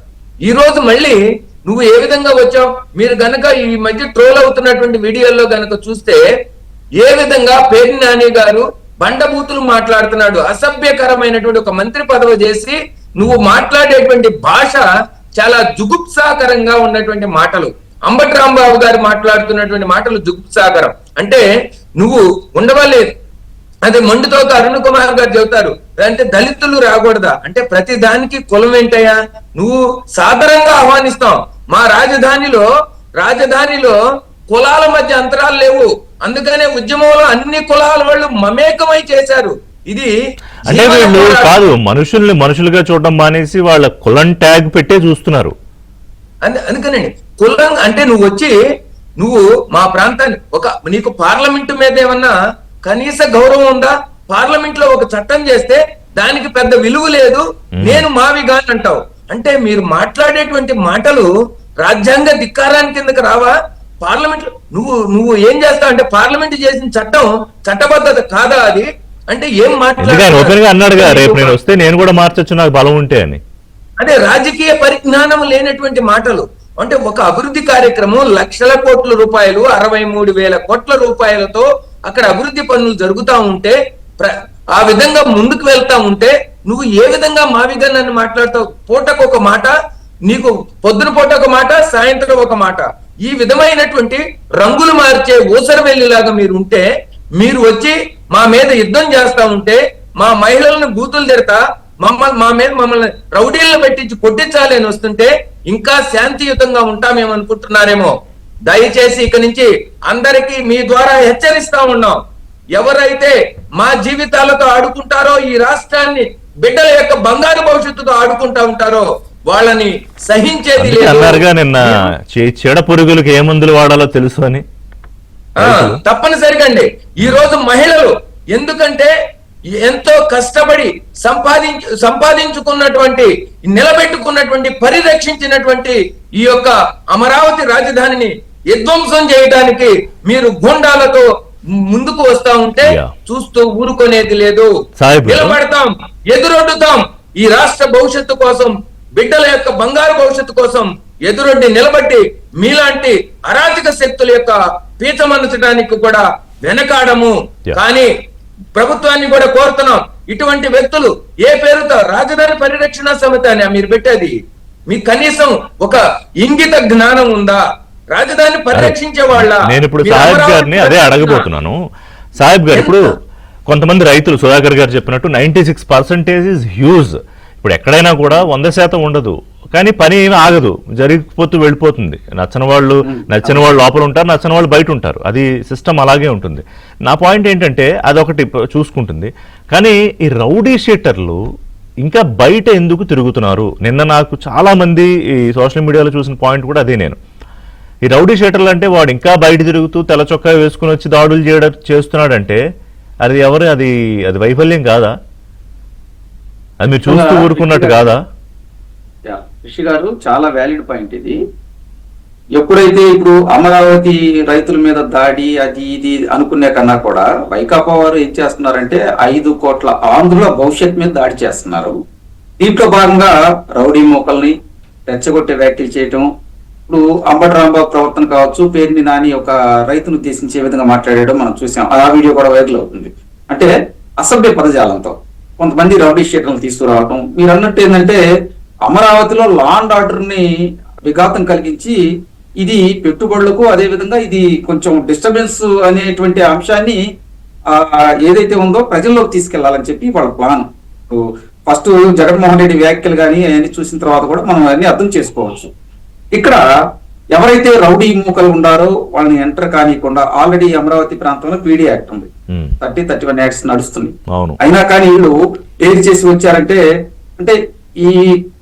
ఈ రోజు మళ్ళీ నువ్వు ఏ విధంగా వచ్చావు? మీరు గనక ఈ మధ్య ట్రోల్ అవుతున్నటువంటి వీడియోల్లో గనక చూస్తే ఏ విధంగా పేర్ని నాని గారు బండబూతులు మాట్లాడుతున్నాడు, అసభ్యకరమైనటువంటి ఒక మంత్రి పదవి చేసి నువ్వు మాట్లాడేటువంటి భాష చాలా జుగుప్సాకరంగా ఉన్నటువంటి మాటలు. అంబటి రాంబాబు గారు మాట్లాడుతున్నటువంటి మాటలు జుగుప్సాగరం. అంటే నువ్వు ఉండవలేదు, అది మొండితోక అరుణ్ కుమార్ గారు చెబుతారు, అంటే దళితులు రాకూడదా అంటే ప్రతి దానికి కులం ఏంటయ్యా, నువ్వు సాదరంగా ఆహ్వానిస్తాం. మా రాజధానిలో కులాల మధ్య అంతరాలు లేవు, అందుకనే ఉద్యమంలో అన్ని కులాల వాళ్ళు మమేకమై చేశారు. ఇది అంటే వీళ్ళు కాదు, మనుషుల్ని మనుషులుగా చూడడం మానేసి వాళ్ళ కులం ట్యాగ్ పెట్టే చూస్తున్నారు. అందుకనండి కులం అంటే నువ్వు మా ప్రాంతాన్ని నీకు పార్లమెంటు మీద ఏమన్నా కనీస గౌరవం ఉందా? పార్లమెంట్ లో ఒక చట్టం చేస్తే దానికి పెద్ద విలువ లేదు, నేను మావిగా అంటావు. అంటే మీరు మాట్లాడేటువంటి మాటలు రాజ్యాంగ ధిక్కారాన్ని కిందకి రావా? పార్లమెంట్ లో నువ్వు ఏం చేస్తావు అంటే పార్లమెంట్ చేసిన చట్టం చట్టబద్ధత కాదా అది? అంటే ఏం అన్నాడుగా రేపు నేను వస్తే నేను కూడా మార్చొచ్చు నాకు బలం ఉంటే అని. అదే రాజకీయ పరిజ్ఞానం లేనటువంటి మాటలు. అంటే ఒక అభివృద్ధి కార్యక్రమం లక్షల కోట్ల రూపాయలు, 63,000 కోట్ల రూపాయలతో అక్కడ అభివృద్ధి పనులు జరుగుతా ఉంటే ఆ విధంగా ముందుకు వెళ్తా ఉంటే నువ్వు ఏ విధంగా మావిగా నన్ను మాట్లాడతావు? పూటకు ఒక మాట, నీకు పొద్దున పూట ఒక మాట, సాయంత్రం ఒక మాట, ఈ విధమైనటువంటి రంగులు మార్చే ఊసరవెల్లిలాగా మీరు ఉంటే, మీరు వచ్చి మా మీద యుద్ధం చేస్తా ఉంటే, మా మహిళలను బూతులు తిడతా మమ్మల్ని రౌడీలను పెట్టించి కొట్టించాలి అని వస్తుంటే ఇంకా శాంతియుతంగా ఉంటామేమనుకుంటున్నారేమో. దయచేసి ఇక నుంచి అందరికీ మీ ద్వారా హెచ్చరిస్తా ఉన్నాం, ఎవరైతే మా జీవితాలతో ఆడుకుంటారో, ఈ రాష్ట్రాన్ని బిడ్డల యొక్క బంగారు భవిష్యత్తుతో ఆడుకుంటా ఉంటారో వాళ్ళని సహించేది లేదు. అన్నారుగా నిన్న చెడ పురుగులకు ఏ మందులు వాడాలో తెలుసు అని. తప్పనిసరిగా అండి ఈ రోజు మహిళలు, ఎందుకంటే ఎంతో కష్టపడి సంపాదించుకున్నటువంటి, నిలబెట్టుకున్నటువంటి, పరిరక్షించినటువంటి ఈ యొక్క అమరావతి రాజధానిని విధ్వంసం చేయడానికి మీరు గూండాలతో ముందుకు వస్తా ఉంటే చూస్తూ ఊరుకునేది లేదు. నిలబడతాం, ఎదురొడ్డుతాం. ఈ రాష్ట్ర భవిష్యత్తు కోసం, బిడ్డల యొక్క బంగారు భవిష్యత్తు కోసం ఎదురొడ్డి నిలబట్టి మీలాంటి అరాచక శక్తుల యొక్క పీచమనచడానికి కూడా వెనకాడము. కానీ ప్రభుత్వాన్ని కూడా కోరుతున్నాం, ఇటువంటి వ్యక్తులు ఏ పేరుతో రాజధాని పరిరక్షణ సమితి అని మీరు పెట్టేది, మీకు కనీసం ఒక ఇంగిత జ్ఞానం ఉందా? రాజధాని పరిరక్షించే వాళ్ళ నేను ఇప్పుడు సాహెబ్ గారిని అదే అడగబోతున్నాను. సాహెబ్ గారు, ఇప్పుడు కొంతమంది రైతులు సుధాకర్ గారు చెప్పినట్టు 96% ఈజ్ హ్యూజ్. ఇప్పుడు ఎక్కడైనా కూడా 100% ఉండదు, కానీ పని ఏమి ఆగదు, జరిగిపోతూ వెళ్ళిపోతుంది. నచ్చిన వాళ్ళు లోపల ఉంటారు, నచ్చిన వాళ్ళు బయట ఉంటారు. అది సిస్టమ్ అలాగే ఉంటుంది. నా పాయింట్ ఏంటంటే అదొకటి చూసుకుంటుంది, కానీ ఈ రౌడీ షీటర్లు ఇంకా బయట ఎందుకు తిరుగుతున్నారు? నిన్న నాకు చాలా మంది ఈ సోషల్ మీడియాలో చూసిన పాయింట్ కూడా అదే. నేను ఈ రౌడీ షీటర్లు అంటే వాడు ఇంకా బయట తిరుగుతూ తెల్ల చొక్కా వేసుకుని వచ్చి దాడులు చేస్తున్నాడంటే అది అది వైఫల్యం కాదా? అది మీరు చూస్తూ ఊరుకున్నట్టు కాదా? రిషి గారు, చాలా వ్యాలిడ్ పాయింట్ ఇది. ఎప్పుడైతే ఇప్పుడు అమరావతి రైతుల మీద దాడి అది ఇది అనుకునే కన్నా కూడా వైకాపా వారు ఏం చేస్తున్నారంటే 5 కోట్ల ఆంధ్రుల భవిష్యత్ మీద దాడి చేస్తున్నారు. దీంట్లో భాగంగా రౌడీ మోకల్ని రెచ్చగొట్టే వ్యాఖ్యలు చేయటం. ఇప్పుడు అంబటి రాంబాబు ప్రవర్తన కావచ్చు, పేరుని నాని ఒక రైతును ఉద్దేశించి ఏ విధంగా మాట్లాడడం మనం చూసాం. ఆ వీడియో కూడా వైరల్ అవుతుంది. అంటే అసభ్య పదజాలంతో కొంతమంది రౌడీ షీటర్లు తీసుకురావటం. మీరు అన్నట్టు ఏంటంటే అమరావతిలో లా అండ్ ఆర్డర్ ని విఘాతం కలిగించి ఇది పెట్టుబడులకు, అదే విధంగా ఇది కొంచెం డిస్టర్బెన్స్ అనేటువంటి అంశాన్ని ఏదైతే ఉందో ప్రజల్లోకి తీసుకెళ్లాలని చెప్పి వాళ్ళ ప్లాన్. ఫస్ట్ జగన్మోహన్ రెడ్డి వ్యాఖ్యలు కానీ అవన్నీ చూసిన తర్వాత కూడా మనం అవన్నీ అర్థం చేసుకోవచ్చు. ఇక్కడ ఎవరైతే రౌడీ మూకలు ఉండారో వాళ్ళని ఎంటర్ కానియకుండా ఆల్రెడీ అమరావతి ప్రాంతంలో పీడీ యాక్ట్ ఉంది, 30-31 యాక్ట్స్ నడుస్తుంది. అయినా కానీ వీళ్ళు ఏది చేసి వచ్చారంటే, అంటే ఈ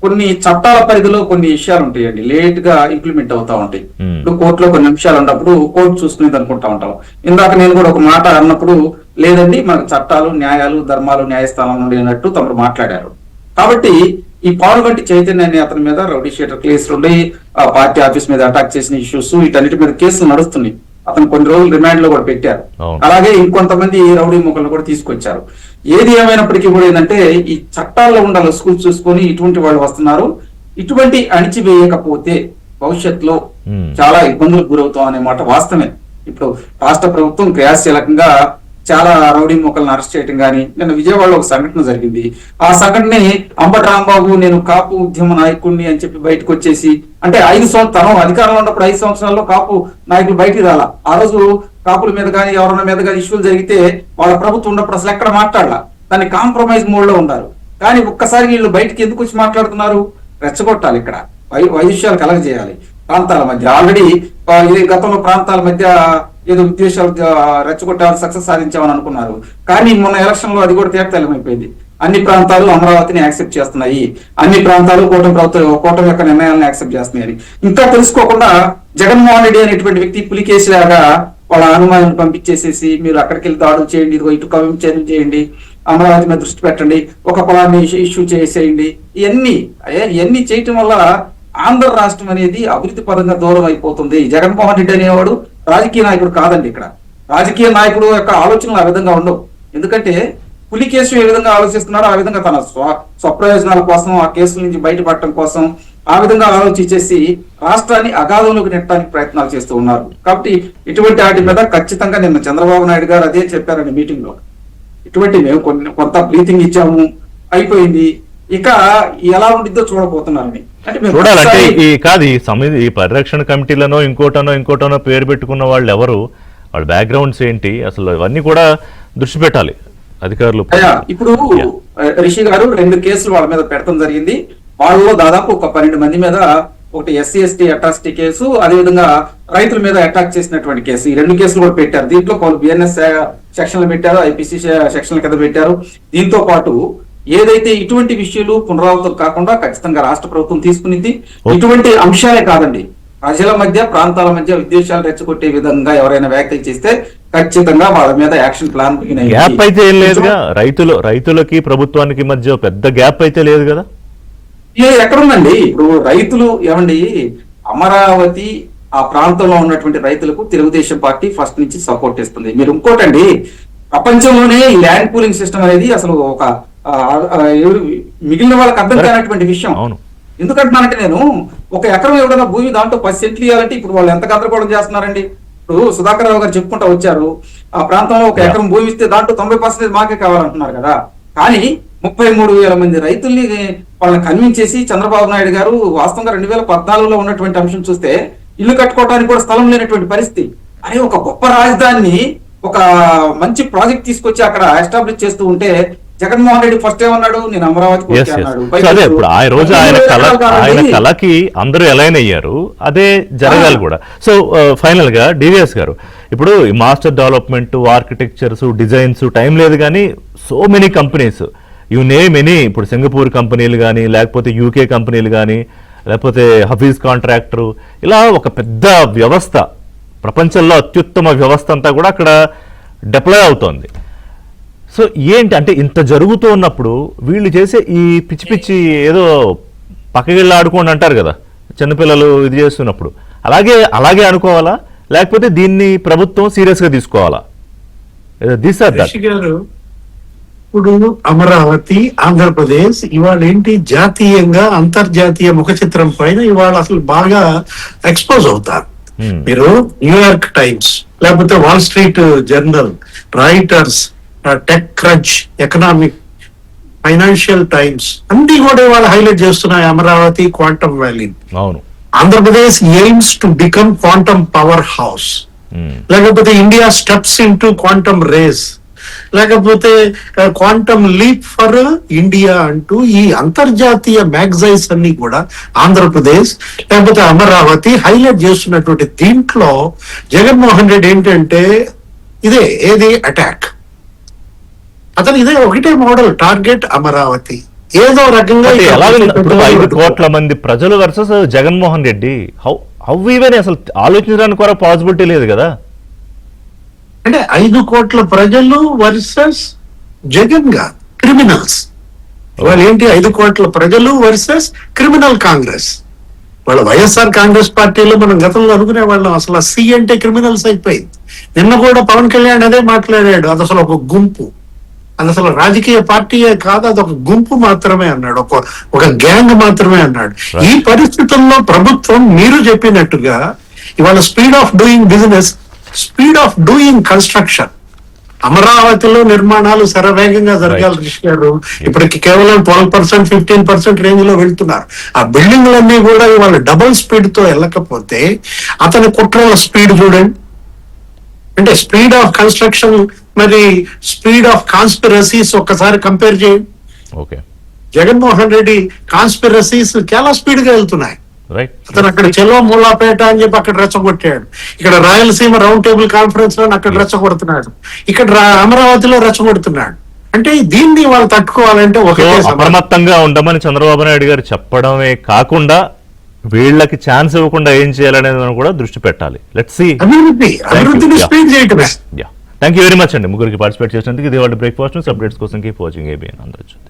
కొన్ని చట్టాల పరిధిలో కొన్ని విషయాలు ఉంటాయండి, లేట్ గా ఇంప్లిమెంట్ అవుతా ఉంటాయి. ఇప్పుడు కోర్టులో కొన్ని అంశాలు ఉన్నప్పుడు కోర్టు చూసుకునేది అనుకుంటా ఉంటాం. ఇందాక నేను కూడా ఒక మాట అన్నప్పుడు, లేదండి మనకు చట్టాలు, న్యాయాలు, ధర్మాలు న్యాయస్థానం నుండి అన్నట్టు తమరు మాట్లాడారు. కాబట్టి ఈ పాల్గొంటి చైతన్య అనే అతని మీద రౌడీ షీటర్ కేసులు ఉండి, ఆ పార్టీ ఆఫీస్ మీద అటాక్ చేసిన ఇష్యూస్, వీటన్నిటి మీద కేసులు నడుస్తున్నాయి. అతను కొన్ని రోజులు రిమాండ్ లో కూడా పెట్టారు. అలాగే ఇంకొంతమంది రౌడీ మొక్కలు కూడా తీసుకొచ్చారు. ఏది ఏమైనప్పటికీ కూడా ఏంటంటే ఈ చట్టాల్లో ఉండాలి స్కూల్ చూసుకొని ఇటువంటి వాళ్ళు వస్తున్నారు. ఇటువంటి అణిచివేయకపోతే భవిష్యత్తులో చాలా ఇబ్బందులకు గురవుతాం అనే మాట వాస్తవమే. ఇప్పుడు రాష్ట్ర ప్రభుత్వం క్రియాశీలకంగా చాలా రౌడీ మొక్కలను అరెస్ట్ చేయడం కానీ, నిన్న విజయవాడలో ఒక సంఘటన జరిగింది. ఆ సంఘటనని అంబటి రాంబాబు నేను కాపు ఉద్యమ నాయకుడిని అని చెప్పి బయటకు వచ్చేసి, అంటే 5 సంవత్సరాలు తను అధికారంలో ఉన్నప్పుడు 5 సంవత్సరాల్లో కాపు నాయకులు బయటికి రాలా. ఆ రోజు కాపుల మీద కానీ ఎవరైనా మీద కానీ ఇష్యూలు జరిగితే వాళ్ళ ప్రభుత్వం ఉన్నప్పుడు అసలు ఎక్కడ మాట్లాడాల, దాన్ని కాంప్రమైజ్ మోడ్ లో ఉన్నారు. కానీ ఒక్కసారి వీళ్ళు బయటికి ఎందుకు వచ్చి మాట్లాడుతున్నారు? రెచ్చగొట్టాలి, ఇక్కడ వైవిధ్యాలు కలగజేయాలి ప్రాంతాల మధ్య. ఆల్రెడీ గతంలో ప్రాంతాల మధ్య ఏదో విద్వేషాలు రెచ్చగొట్టాలని సక్సెస్ సాధించామని అనుకున్నారు. కానీ మొన్న ఎలక్షన్ లో అది కూడా తేటతెల్లమైపోయింది. అన్ని ప్రాంతాలు అమరావతిని యాక్సెప్ట్ చేస్తున్నాయి, అన్ని ప్రాంతాలు కూటమి యొక్క నిర్ణయాలను యాక్సెప్ట్ చేస్తున్నాయి. ఇంకా తెలుసుకోకుండా జగన్మోహన్ రెడ్డి అనేటువంటి వ్యక్తి పులికేసి లాగా వాళ్ళ అనుమానాన్ని పంపించేసేసి మీరు అక్కడికి వెళ్ళి దాడులు చేయండి, ఇదిగో ఇటు కవించని చేయండి, అమరావతి మీద దృష్టి పెట్టండి, ఒక పొలాన్ని ఇష్యూ చేసేయండి, ఇవన్నీ చేయటం వల్ల ఆంధ్ర రాష్ట్రం అనేది అభివృద్ధి పరంగా దూరం అయిపోతుంది. జగన్మోహన్ రెడ్డి అనేవాడు రాజకీయ నాయకుడు కాదండి. ఇక్కడ రాజకీయ నాయకుడు యొక్క ఆలోచనలు ఆ విధంగా ఉండవు. ఎందుకంటే పులి కేసు ఏ విధంగా ఆలోచిస్తున్నారో ఆ విధంగా తన స్వప్రయోజనాల కోసం, ఆ కేసుల నుంచి బయటపడటం కోసం ఆ విధంగా ఆలోచించేసి రాష్ట్రాన్ని అగాధంలోకి నెట్టడానికి ప్రయత్నాలు చేస్తూ ఉన్నారు. కాబట్టి ఇటువంటి వాటి మీద ఖచ్చితంగా నిన్న చంద్రబాబు నాయుడు గారు అదే చెప్పారండి మీటింగ్ లో. ఇటువంటి మేము కొంత బ్రీతింగ్ ఇచ్చాము, అయిపోయింది, ఇక ఎలా ఉండిద్దో చూడబోతున్నారని. చూడాలంటే ఈ పరిరక్షణ కమిటీలనో ఇంకోటనో పేరు పెట్టుకున్న వాళ్ళు ఎవరు, వాళ్ళ బ్యాక్గ్రౌండ్స్ ఏంటి, అసలు ఇవన్నీ కూడా దృష్టి పెట్టాలి అధికారులు. ఇప్పుడు రిషి గారు 2 కేసులు వాళ్ళ మీద పెట్టడం జరిగింది. వాళ్ళలో దాదాపు ఒక 12 మంది మీద, ఒకటి SC/ST అట్రాసిటీ కేసు, అదేవిధంగా రైతుల మీద అటాక్ చేసినటువంటి కేసు, ఈ 2 కేసులు కూడా పెట్టారు. దీంట్లో వాళ్ళు BNS సెక్షన్లు పెట్టారు, IPC సెక్షన్ల కింద పెట్టారు. దీంతో పాటు ఏదైతే ఇటువంటి విషయాలు పునరావృతం కాకుండా ఖచ్చితంగా రాష్ట్ర ప్రభుత్వం తీసుకునింది. ఇటువంటి అంశాలే కాదండి, ప్రజల మధ్య ప్రాంతాల మధ్య విద్వేషాలు రెచ్చగొట్టే విధంగా ఎవరైనా వ్యాఖ్యలు చేస్తే ఖచ్చితంగా వాళ్ళ మీద యాక్షన్ ప్లాన్ గ్యాప్ అయితే ఏం లేదుగా, రైతులకి ప్రభుత్వానికి మధ్య పెద్ద గ్యాప్ అయితే లేదు కదా. ఎక్కడుందండి ఇప్పుడు రైతులు ఏమండి, అమరావతి ఆ ప్రాంతంలో ఉన్నటువంటి రైతులకు తెలుగుదేశం పార్టీ ఫస్ట్ నుంచి సపోర్ట్ ఇస్తుంది. మీరు ఇంకోటండి, ప్రపంచంలోనే ఈ ల్యాండ్ పూలింగ్ సిస్టమ్ అనేది అసలు ఒక మిగిలిన వాళ్ళకి అర్థం కానటువంటి విషయం. ఎందుకంటున్నానంటే నేను ఒక ఎకరం ఎవరైనా భూమి దాంట్లో 10 సెంట్లు ఇవ్వాలంటే ఇప్పుడు వాళ్ళు ఎంత గందరగోళం చేస్తున్నారండి. ఇప్పుడు సుధాకర్ రావు గారు చెప్పుకుంటా వచ్చారు, ఆ ప్రాంతంలో ఒక ఎకరం భూమి ఇస్తే దాంట్లో 90% మాకే కావాలంటున్నారు కదా. కానీ 33,000 మంది రైతుల్ని వాళ్ళని కన్విన్స్ చంద్రబాబు నాయుడు గారు వాస్తవంగా 2014లో ఉన్నటువంటి అంశం చూస్తే ఇల్లు కట్టుకోవడానికి కూడా స్థలం లేనటువంటి పరిస్థితి. అని ఒక గొప్ప రాజధానిని ఒక మంచి ప్రాజెక్ట్ తీసుకొచ్చి అక్కడ ఎస్టాబ్లిష్ చేస్తూ ఉంటే జగన్మోహన్ రెడ్డి ఫస్ట్ ఏమన్నాడు, నేను అమరావతి అన్నాడు. ఇప్పుడు ఆ రోజు ఆయన కళకి అందరూ ఎలైన్ అయ్యారు, అదే జరగాలి కూడా. సో ఫైనల్ గా డివిఎస్ గారు, ఇప్పుడు master development, architectures, designs time లేదు, కానీ so many companies, you name any, ఇప్పుడు సింగపూర్ కంపెనీలు కానీ, లేకపోతే UK కంపెనీలు కానీ, లేకపోతే హఫీజ్ కాంట్రాక్టర్, ఇలా ఒక పెద్ద వ్యవస్థ, ప్రపంచంలో అత్యుత్తమ వ్యవస్థ అంతా కూడా అక్కడ డిప్లాయ్ అవుతోంది. సో ఏంటి అంటే ఇంత జరుగుతూ ఉన్నప్పుడు వీళ్ళు చేసే ఈ పిచ్చి ఏదో పక్కకెళ్ళి ఆడుకోండి అంటారు కదా చిన్నపిల్లలు ఇది చేస్తున్నప్పుడు, అలాగే అనుకోవాలా, లేకపోతే దీన్ని ప్రభుత్వం సీరియస్ గా తీసుకోవాలా? ఇప్పుడు అమరావతి, ఆంధ్రప్రదేశ్ ఇవాళ ఏంటి, జాతీయంగా అంతర్జాతీయ ముఖ చిత్రం పైన ఇవాళ అసలు బాగా ఎక్స్పోజ్ అవుతారు. మీరు న్యూయార్క్ టైమ్స్, లేకపోతే Wall Street Journal, Reuters, TechCrunch, economic, financial times అన్ని కూడా ఇవాళ హైలైట్ చేస్తున్నాయి అమరావతి క్వాంటమ్ వ్యాలీ. అవును, Andhra Pradesh aims to become quantum powerhouse, లేకపోతే India steps in to quantum race, లేకపోతే క్వాంటమ్ లీప్ ఫర్ ఇండియా అంటూ ఈ అంతర్జాతీయ మ్యాగజైన్స్ అన్ని కూడా ఆంధ్రప్రదేశ్ లేకపోతే అమరావతి హైలైట్ చేస్తున్నటువంటి దీంట్లో జగన్మోహన్ రెడ్డి ఏంటంటే ఏది అటాక్, అతను ఇదే ఒకటే మోడల్, టార్గెట్ అమరావతి. ఏదో రకంగా 5 కోట్ల మంది ప్రజలు versus Jaganmohan Reddy, how even అసలు ఆలోచించడానికి కూడా పాసిబిలిటీ లేదు కదా. అంటే 5 కోట్ల ప్రజలు వర్సెస్ జగన్ గా క్రిమినల్స్. వాళ్ళు ఏంటి, 5 కోట్ల ప్రజలు వర్సెస్ క్రిమినల్ కాంగ్రెస్. వాళ్ళ వైఎస్ఆర్ కాంగ్రెస్ పార్టీలో మనం గతంలో అనుకునే వాళ్ళం అసలు సి అంటే క్రిమినల్స్ అయిపోయింది. నిన్న కూడా పవన్ కళ్యాణ్ అదే మాట్లాడాడు, అది అసలు ఒక గుంపు, అది అసలు రాజకీయ పార్టీయే కాదు, అది ఒక గుంపు మాత్రమే అన్నాడు, ఒక గ్యాంగ్ మాత్రమే అన్నాడు. ఈ పరిస్థితుల్లో ప్రభుత్వం మీరు చెప్పినట్టుగా ఇవాళ speed of doing business, speed of doing construction, అమరావతిలో నిర్మాణాలు శరవేగంగా జరగాలి రిషి గారు. ఇప్పటికి కేవలం 12%, 15% రేంజ్ లో వెళ్తున్నారు. ఆ బిల్డింగ్లన్నీ కూడా ఇవాళ డబుల్ స్పీడ్ తో వెళ్ళకపోతే అతని కుట్రల స్పీడ్ చూడండి. అంటే స్పీడ్ ఆఫ్ కన్స్ట్రక్షన్ మరి స్పీడ్ ఆఫ్ కాన్స్పిరసీస్ ఒక్కసారి కంపేర్ చేయండి. ఓకే, జగన్మోహన్ రెడ్డి కాన్స్పిరసీస్ చాలా స్పీడ్ గా వెళ్తున్నాయి. రైట్. అతను అక్కడ చెలో మూలాపేట అని చెప్పి అక్కడ రెచ్చగొట్టాడు. ఇక్కడ రాయలసీమ రౌండ్ టేబుల్ కాన్ఫరెన్స్ లో అక్కడ రెచ్చగొడుతున్నాడు. ఇక్కడ అమరావతిలో రెచ్చగొడుతున్నాడు. అంటే దీన్ని వాళ్ళు తట్టుకోవాలంటే సో ఒకటే సమాధానం. అప్రమత్తంగా ఉండమని చంద్రబాబు నాయుడు గారు చెప్పడమే కాకుండా వీళ్ళకి ఛాన్స్ ఇవ్వకుండా ఏం చేయాలనేది కూడా దృష్టి పెట్టాలి. Let's see. అభివృద్ధిని స్పీడ్ చేయటమే. థ్యాంక్ యూ వెరీ మచ్ అండి ముగ్గురికి పార్టిసిపేట్ చేసినందుకు. ఇది వాళ్ళ బ్రేక్ఫాస్ట్ అప్డేట్స్ కోసం కీప్ వాచింగ్ ఏబిఎన్ ఆంధ్రజ్యోతి.